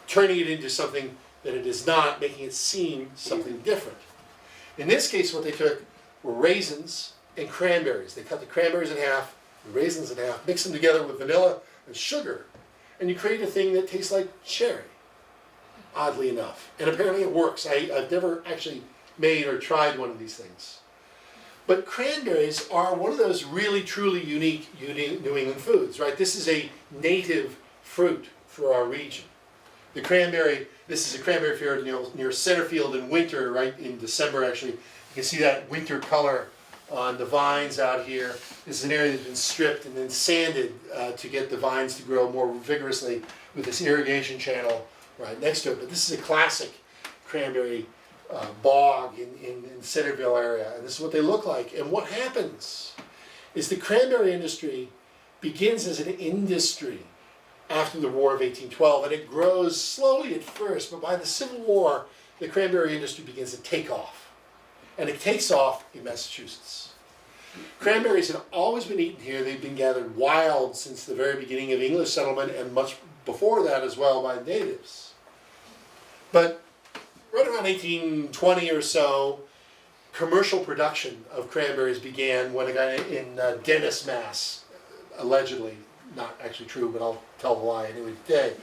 turning it into something that it is not, making it seem something different. In this case, what they took were raisins and cranberries. They cut the cranberries in half, the raisins in half, mix them together with vanilla and sugar, and you create a thing that tastes like cherry, oddly enough. And apparently it works. I've never actually made or tried one of these things. But cranberries are one of those really, truly unique New England foods, right? This is a native fruit for our region. The cranberry, this is a cranberry field near Centerfield in winter, right in December actually. You can see that winter color on the vines out here. This is an area that's been stripped and then sanded to get the vines to grow more vigorously with this irrigation channel right next to it. But this is a classic cranberry bog in Centerville area, and this is what they look like. And what happens is the cranberry industry begins as an industry after the War of 1812, and it grows slowly at first, but by the Civil War, the cranberry industry begins to take off. And it takes off in Massachusetts. Cranberries have always been eaten here. They've been gathered wild since the very beginning of English settlement, and much before that as well by natives. But right around 1820 or so, commercial production of cranberries began when a guy in Dennis, Mass, allegedly, not actually true, but I'll tell the lie anyway today,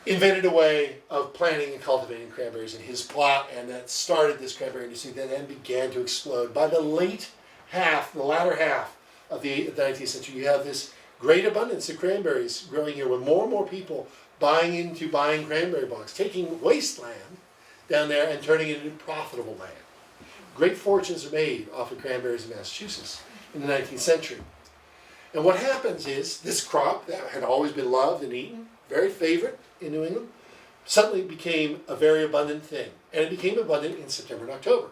invented a way of planting and cultivating cranberries in his plot, and that started this cranberry industry that then began to explode. By the latter half of the 19th century, you have this great abundance of cranberries growing here, with more and more people buying cranberry bogs, taking wasteland down there and turning it into profitable land. Great fortunes are made off of cranberries in Massachusetts in the 19th century. And what happens is this crop that had always been loved and eaten, very favorite in New England, suddenly became a very abundant thing. And it became abundant in September and October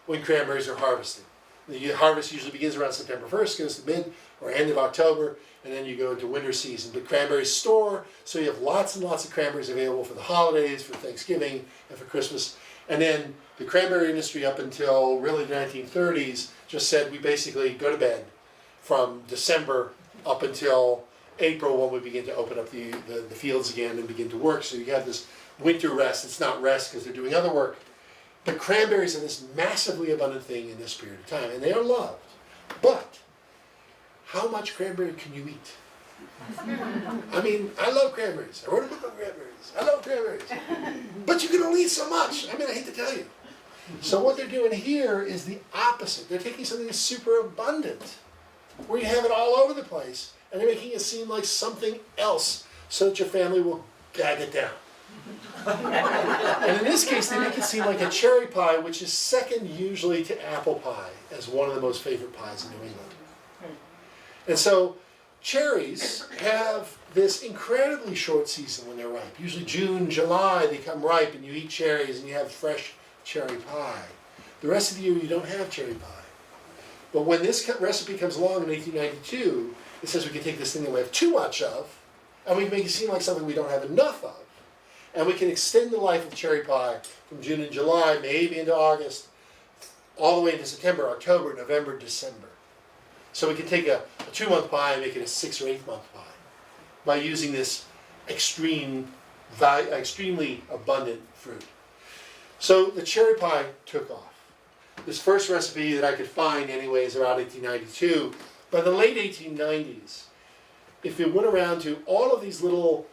when cranberries are harvested. The harvest usually begins around September 1st, goes to mid or end of October, and then you go into winter season. But cranberries store, so you have lots and lots of cranberries available for the holidays, for Thanksgiving, and for Christmas. And then the cranberry industry up until really the 1930s just said we basically go to bed from December up until April when we begin to open up the fields again and begin to work. So you have this winter rest. It's not rest because they're doing other work. But cranberries are this massively abundant thing in this period of time, and they are loved. But how much cranberry can you eat? I mean, I love cranberries. I wrote a book on cranberries. I love cranberries. But you can only eat so much. I mean, I hate to tell you. So what they're doing here is the opposite. They're taking something that's super abundant, where you have it all over the place, and they're making it seem like something else so that your family will gag it down. And in this case, they make it seem like a cherry pie, which is second usually to apple pie as one of the most favorite pies in New England. And so cherries have this incredibly short season when they're ripe. Usually June, July, they come ripe and you eat cherries and you have fresh cherry pie. The rest of the year you don't have cherry pie. But when this recipe comes along in 1892, it says we can take this thing that we have too much of and we can make it seem like something we don't have enough of. And we can extend the life of cherry pie from June and July, maybe into August, all the way into September, October, November, December. So we can take a 2-month pie and make it a 6 or 8 month pie by using this extremely abundant fruit. So the cherry pie took off. This first recipe that I could find anyway is around 1892. By the late 1890s, if it went around to all of these little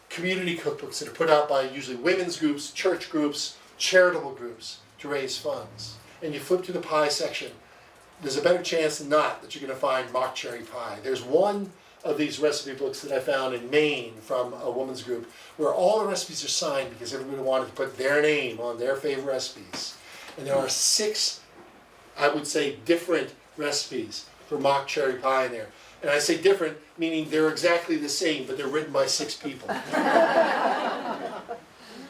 community cookbooks that are put out by usually women's groups, church groups, charitable groups to raise funds, and you flip to the pie section, there's a better chance than not that you're going to find mock cherry pie. There's one of these recipe books that I found in Maine from a woman's group where all the recipes are signed because everybody wanted to put their name on their favorite recipes. And there are 6, I would say, different recipes for mock cherry pie in there. And I say different, meaning they're exactly the same, but they're written by 6 people.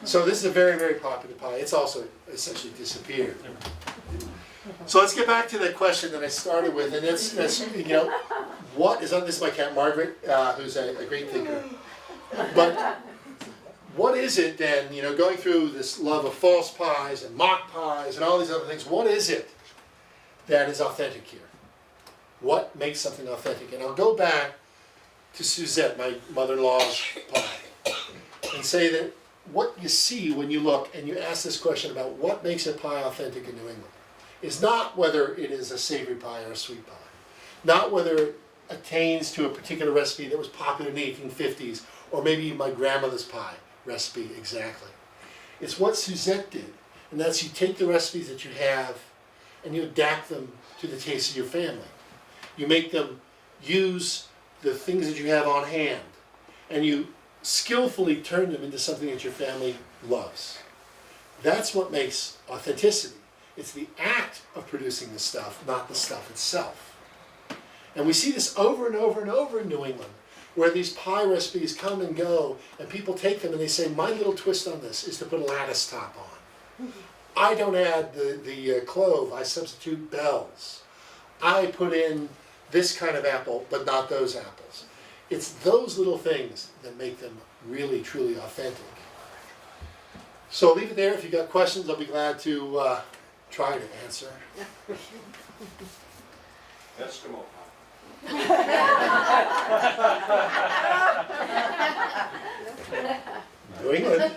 So this is a very, very popular pie. It's also essentially disappeared. So let's get back to the question that I started with, and it's what is on this? Is my cat Margaret, who's a great thinker. But what is it then? Going through this love of false pies and mock pies and all these other things. What is it that is authentic here? What makes something authentic? And I'll go back to Suzette, my mother-in-law's pie, and say that what you see when you look and you ask this question about what makes a pie authentic in New England is not whether it is a savory pie or a sweet pie, not whether it attains to a particular recipe that was popular in the 1850s, or maybe my grandmother's pie recipe exactly. It's what Suzette did, and that's you take the recipes that you have and you adapt them to the taste of your family. You make them use the things that you have on hand, and you skillfully turn them into something that your family loves. That's what makes authenticity. It's the act of producing the stuff, not the stuff itself. And we see this over and over and over in New England, where these pie recipes come and go, and people take them and they say, my little twist on this is to put a lattice top on. I don't add the clove, I substitute bells. I put in this kind of apple, but not those apples. It's those little things that make them really, truly authentic. So I'll leave it there. If you've got questions, I'll be glad to try to answer. Eskimo New England.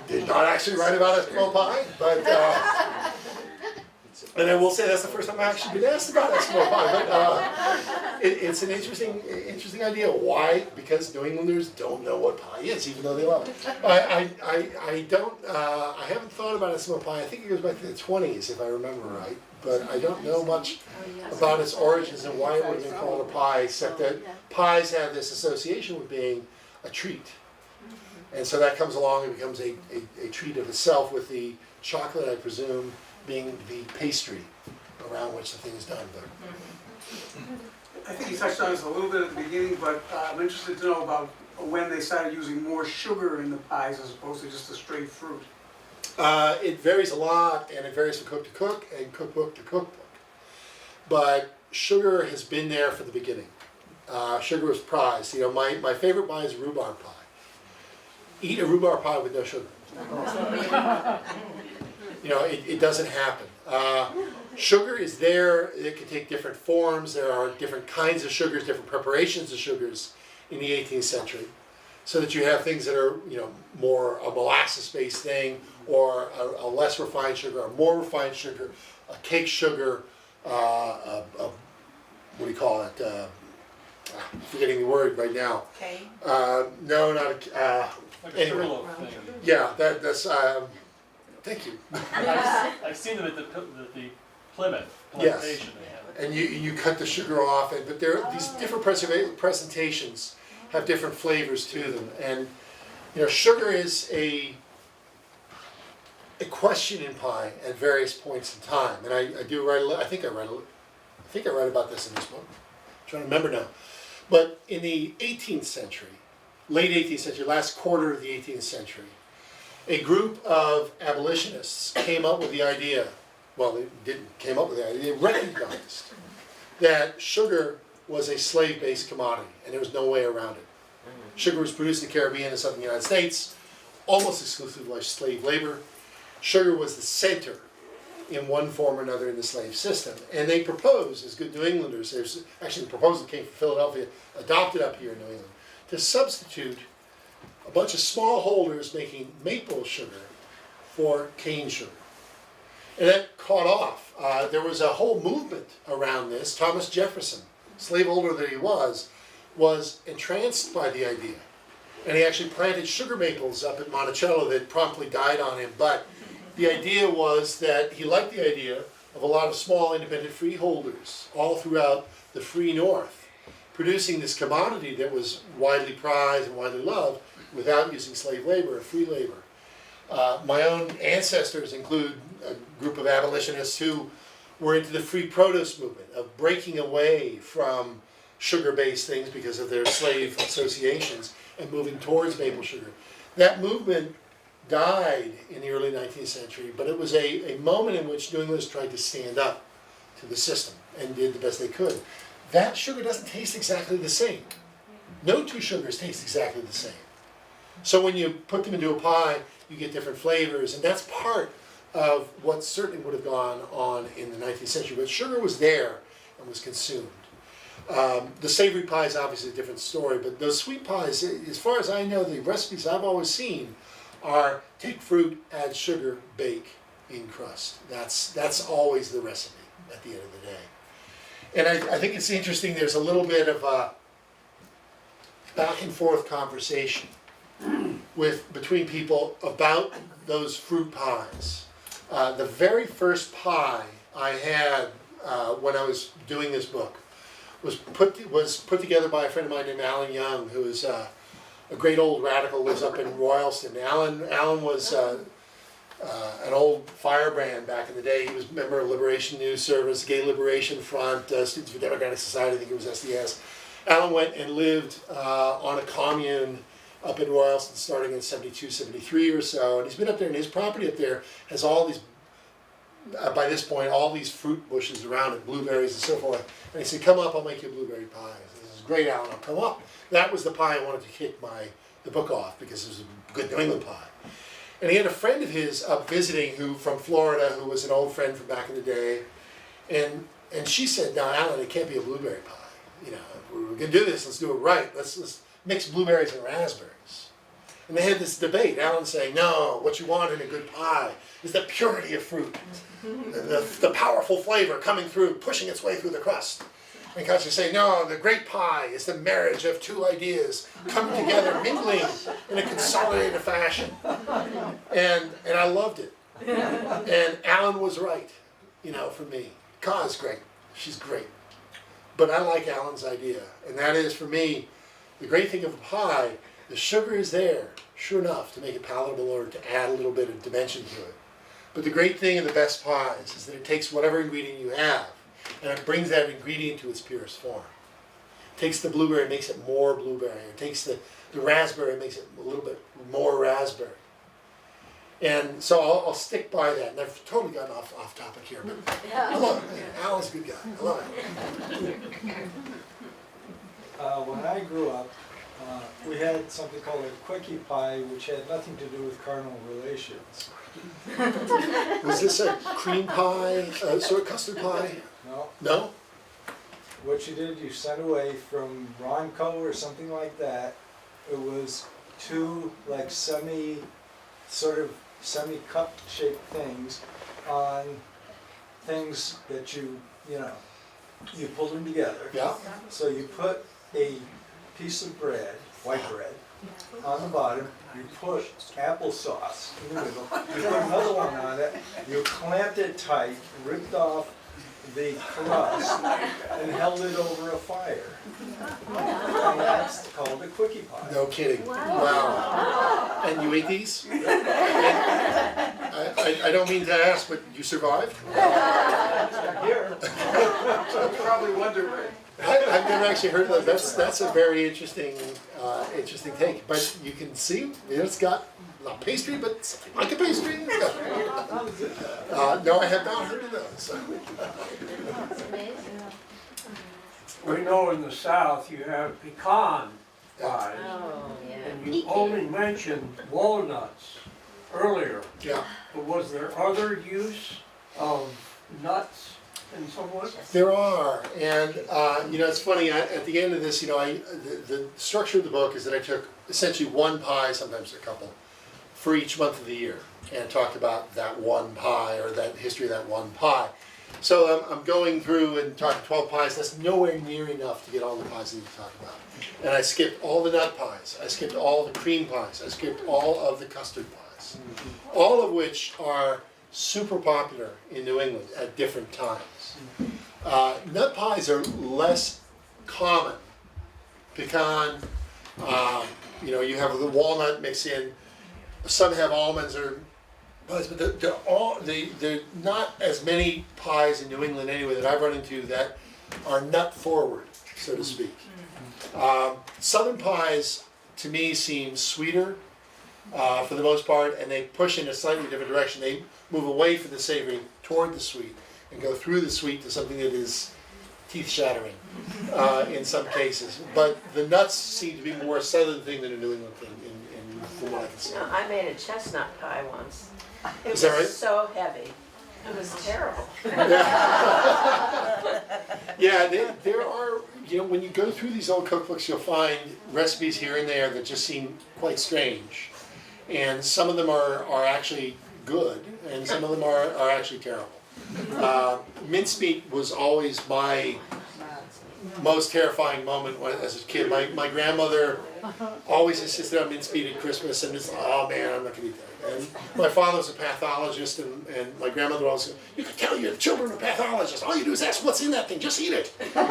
Did not actually write about Eskimo pie, but and I will say that's the first time I've actually been asked about Eskimo pie. But it's an interesting idea. Why? Because New Englanders don't know what pie is, even though they love it. I haven't thought about Eskimo pie. I think it goes back to the 20s, if I remember right. But I don't know much about its origins and why it would have been called a pie, except that pies have this association with being a treat. And so that comes along and becomes a treat of itself, with the chocolate, I presume, being the pastry around which the thing is done. But I think you touched on this a little bit at the beginning, but I'm interested to know about when they started using more sugar in the pies as opposed to just the straight fruit. It varies a lot, and it varies from cook to cook and cookbook to cookbook. But sugar has been there from the beginning. Sugar is prized. My favorite pie is rhubarb pie. Eat a rhubarb pie with no sugar. It doesn't happen. Sugar is there, it can take different forms, there are different kinds of sugars, different preparations of sugars in the 18th century. So that you have things that are, more a molasses-based thing, or a less refined sugar, a more refined sugar, a cake sugar, what do you call it? I'm forgetting the word right now. Okay. No, not a, Like Anyway. a Sugarloaf thing. yeah, that's, thank you. I've seen them at the Plymouth Yes. plantation, they have it. And you cut the sugar off, but there these different presentations have different flavors to them, and sugar is a question in pie at various points in time, and I do write. I think I write about this in this book. I'm trying to remember now, but in the 18th century, late 18th century, last quarter of the 18th century, a group of abolitionists came up with the idea. Well, they didn't came up with the idea. They recognized that sugar was a slave-based commodity, and there was no way around it. Sugar was produced in the Caribbean and southern United States, almost exclusively by slave labor. Sugar was the center in one form or another in the slave system. And they proposed, as good New Englanders, actually the proposal came from Philadelphia, adopted up here in New England, to substitute a bunch of smallholders making maple sugar for cane sugar. And that caught off. There was a whole movement around this. Thomas Jefferson, slaveholder that he was entranced by the idea. And he actually planted sugar maples up at Monticello that promptly died on him. But the idea was that he liked the idea of a lot of small independent freeholders all throughout the free North producing this commodity that was widely prized and widely loved without using slave labor or free labor. My own ancestors include a group of abolitionists who were into the free produce movement of breaking away from sugar-based things because of their slave associations and moving towards maple sugar. That movement died in the early 19th century, but it was a moment in which New Englanders tried to stand up to the system and did the best they could. That sugar doesn't taste exactly the same. No two sugars taste exactly the same. So when you put them into a pie, you get different flavors, and that's part of what certainly would have gone on in the 19th century. But sugar was there and was consumed. The savory pie is obviously a different story, but those sweet pies, as far as I know, the recipes I've always seen are take fruit, add sugar, bake in crust. That's always the recipe at the end of the day. And I think it's interesting, there's a little bit of a back and forth conversation between people about those fruit pies. The very first pie I had when I was doing this book was put together by a friend of mine named Alan Young, who is a great old radical, lives up in Royalston. Alan was an old firebrand back in the day. He was a member of Liberation News Service, Gay Liberation Front, Students for Democratic Society, I think it was SDS. Alan went and lived on a commune up in Royalston starting in 72, 73 or so, and he's been up there, and his property up there has all these, by this point, all these fruit bushes around it, blueberries and so forth. And he said, come up, I'll make you a blueberry pie. I said, this is great, Alan, I'll come up. That was the pie I wanted to kick the book off, because it was a good New England pie. And he had a friend of his up visiting from Florida, who was an old friend from back in the day. And she said, no, Alan, it can't be a blueberry pie. You know, if we're gonna do this, let's do it right. Let's mix blueberries and raspberries. And they had this debate, Alan saying, no, what you want in a good pie is the purity of fruit, the powerful flavor coming through, pushing its way through the crust. And Katja saying, no, the great pie is the marriage of two ideas coming together, mingling in a consolidated fashion. And I loved it. And Alan was right, for me. Ka's great. She's great. But I like Alan's idea. And that is, for me, the great thing of a pie, the sugar is there, sure enough, to make it palatable or to add a little bit of dimension to it. But the great thing of the best pies is that it takes whatever ingredient you have, and it brings that ingredient to its purest form. It takes the blueberry, makes it more blueberry. It takes the raspberry, makes it a little bit more raspberry. And so I'll stick by that. And I've totally gotten off topic here, but I love it. Alan's a good guy. I love it. When I grew up, we had something called a quickie pie, which had nothing to do with carnal relations. Was this a cream pie, sort of custard pie? No, No? what you did, you sent away from Ronco or something like that. It was two like semi-cup shaped things on things that you pulled them together. Yeah? So you put a piece of bread, white bread, on the bottom, you put applesauce in the middle, you put another one on it, you clamped it tight, ripped off the crust, and held it over a fire. And that's called a quickie pie. No kidding. Wow. And you ate these? I don't mean to ask, but you survived? Here. Probably wonder, I've never actually heard of that. That's a very interesting take. But you can see it's got not pastry, but something like a pastry. No, I have not heard of those. We know in the South you have pecan pie, Oh, yeah. and you only mentioned walnuts earlier. Yeah, But was there other use of nuts in some way? there are, and it's funny. At the end of this, the structure of the book is that I took essentially one pie, sometimes a couple, for each month of the year, and talked about that one pie or that history of that one pie. So I'm going through and talking 12 pies. That's nowhere near enough to get all the pies I need to talk about. And I skipped all the nut pies. I skipped all the cream pies. I skipped all of the custard pies. All of which are super popular in New England at different times. Nut pies are less common. Pecan, you have the walnut mix in. Some have almonds or pies, but there are not as many pies in New England anyway that I've run into that are nut forward, so to speak. Southern pies to me seem sweeter for the most part, and they push in a slightly different direction. They move away from the savory toward the sweet and go through the sweet to something that is teeth shattering in some cases. But the nuts seem to be more a southern thing than a New England thing from what I can see. No, I made a chestnut pie once. It Is that right? was so heavy. It was terrible. Yeah, there are, when you go through these old cookbooks, you'll find recipes here and there that just seem quite strange. And some of them are actually good, and some of them are actually terrible. Mincemeat was always my most terrifying moment as a kid. My grandmother always insisted on mincemeat at Christmas, and it's, oh man, I'm not gonna eat that. And my father was a pathologist, and my grandmother always said, you can tell your children are pathologists. All you do is ask what's in that thing, just eat it. And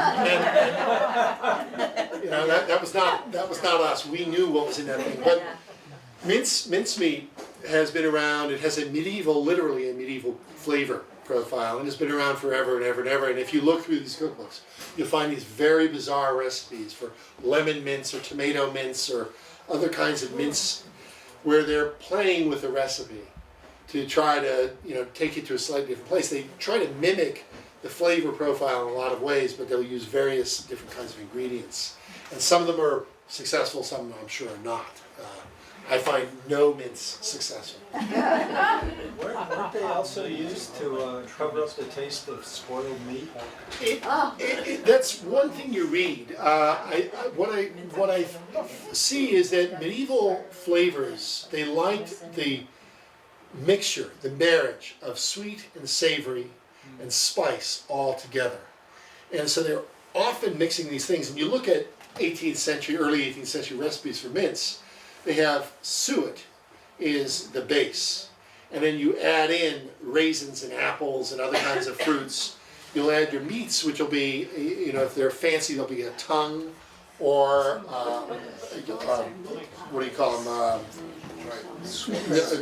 that was not us. We knew what was in that thing. But mincemeat has been around. It has literally a medieval flavor profile, and it's been around forever and ever and ever. And if you look through these cookbooks, you'll find these very bizarre recipes for lemon mince or tomato mince or other kinds of mince, where they're playing with the recipe to try to take it to a slightly different place. They try to mimic the flavor profile in a lot of ways, but they'll use various different kinds of ingredients. And some of them are successful, some of them I'm sure are not. I find no mince successful. Weren't they also used to cover up the taste of spoiled meat? That's one thing you read. What I see is that medieval flavors, they liked the mixture, the marriage of sweet and savory and spice all together. And so they're often mixing these things. And you look at early 18th century recipes for mince, they have suet is the base. And then you add in raisins and apples and other kinds of fruits. You'll add your meats, which will be, if they're fancy, they'll be a tongue or, what do you call them?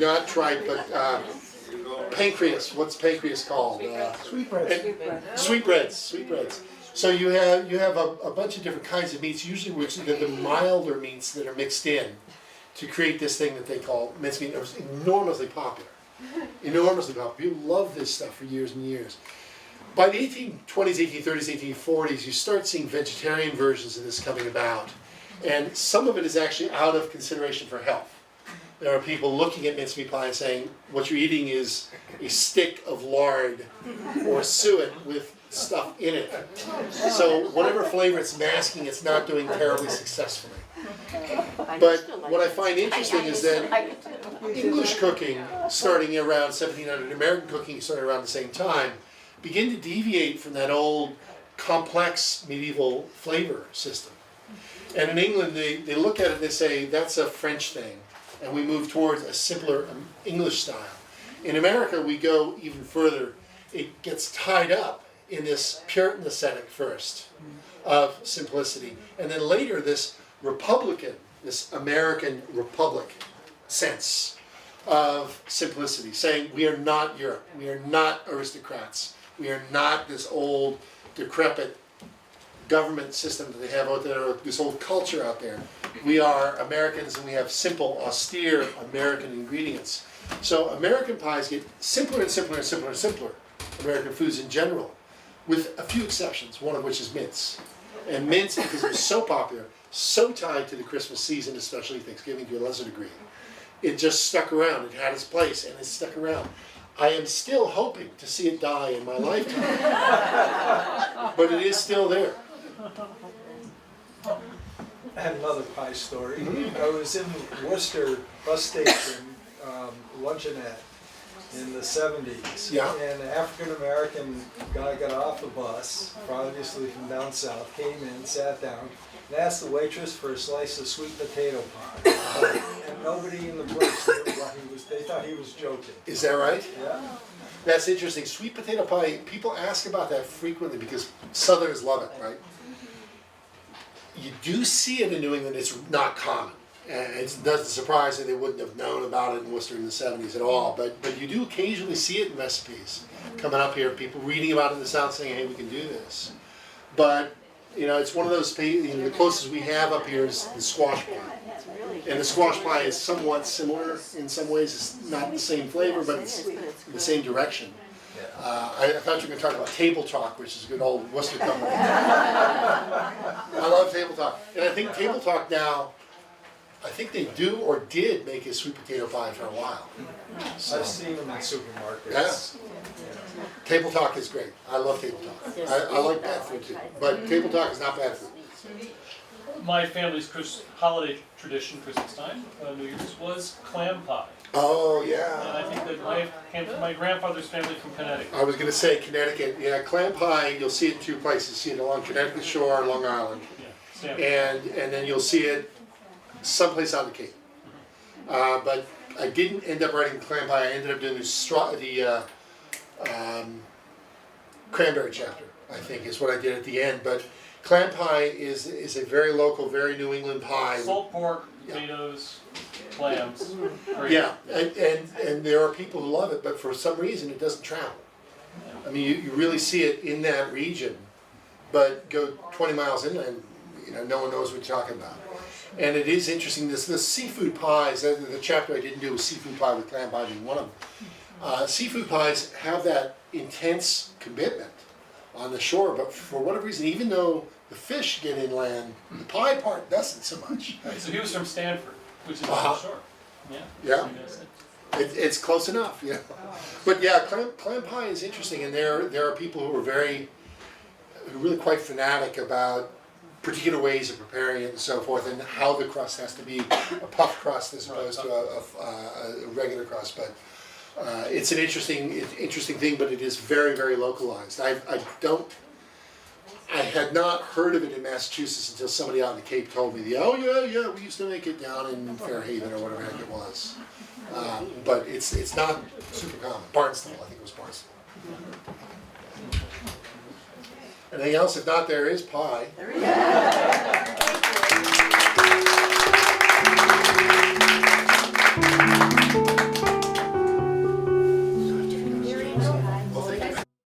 Not tripe, but pancreas. What's pancreas called? Sweetbreads. So you have a bunch of different kinds of meats, usually which are the milder meats that are mixed in to create this thing that they call mincemeat. It was enormously popular. People loved this stuff for years and years. By the 1820s, 1830s, 1840s, you start seeing vegetarian versions of this coming about. And some of it is actually out of consideration for health. there are people looking at mincemeat pie and saying, what you're eating is a stick of lard or suet with stuff in it. So whatever flavor it's masking, it's not doing terribly successfully. But what I find interesting is that English cooking, starting around 1700, American cooking starting around the same time, begin to deviate from that old complex medieval flavor system. And in England, they look at it and they say, that's a French thing, and we move towards a simpler English style. In America, we go even further. It gets tied up in this Puritan aesthetic first of simplicity, and then later this Republican, this American Republic sense of simplicity, saying we are not Europe, we are not aristocrats, we are not this old decrepit government system that they have out there, or this old culture out there. We are Americans and we have simple, austere American ingredients. So American pies get simpler and simpler and simpler and simpler, American foods in general, with a few exceptions, one of which is mince. And mince, because it was so popular, so tied to the Christmas season, especially Thanksgiving to a lesser degree, it just stuck around. It had its place and it stuck around. I am still hoping to see it die in my lifetime, but it is still there. I had another pie story. I was in Worcester bus station luncheonette in the 70s. Yeah. And an African-American guy got off the bus, obviously from down south, came in, sat down, and asked the waitress for a slice of sweet potato pie. And nobody in the place knew what he was, they thought he was joking. Is that right? Yeah. That's interesting. Sweet potato pie, people ask about that frequently because Southerners love it, right? You do see it in New England, it's not common. And it doesn't surprise me they wouldn't have known about it in Worcester in the 70s at all. But you do occasionally see it in recipes coming up here, people reading about it in the South saying, hey, we can do this. But, you know, it's one of those, the closest we have up here is the squash pie. And the squash pie is somewhat similar in some ways. It's not the same flavor, but it's in the same direction. I thought you were going to talk about Table Talk, which is a good old Worcester company. I love Table Talk. And I think Table Talk now, I think they do or did make a sweet potato pie for a while. So, I've seen them in supermarkets. yeah. Table Talk is great. I love Table Talk. I like bad food too, but Table Talk is not bad food. My family's holiday tradition, Christmas time, New Year's, was clam pie. Oh, And yeah. I think that came from my grandfather's family from Connecticut. I was going to say Connecticut. Yeah, clam pie, you'll see it in two places. You see it along Connecticut shore, Long Island. Yeah, Stanford. And then you'll see it someplace on the Cape. But I didn't end up writing clam pie. I ended up doing the cranberry chapter, I think, is what I did at the end. But clam pie is a very local, very New England pie. Salt pork, potatoes, clams. Great. Yeah, and there are people who love it, but for some reason it doesn't travel. I mean, you really see it in that region, but go 20 miles inland, you know, no one knows what you're talking about. And it is interesting, the seafood pies, the chapter I didn't do was seafood pie with clam pie being one of them. Seafood pies have that intense commitment on the shore, but for whatever reason, even though the fish get inland, the pie part doesn't so much. Right, so he was from Stanford, which is on Uh-huh. the shore. Yeah. Yeah. So you guys- It's close enough, yeah. But yeah, clam pie is interesting, and there are people who are really quite fanatic about particular ways of preparing it and so forth, and how the crust has to be a puff crust as opposed to a regular crust. But it's an interesting thing, but it is very, very localized. I had not heard of it in Massachusetts until somebody out in the Cape told me, oh yeah, we used to make it down in Fairhaven or whatever heck it was. But it's not super common. Barnstable, I think it was Barnstable. Anything else? If not, there is pie. There we go.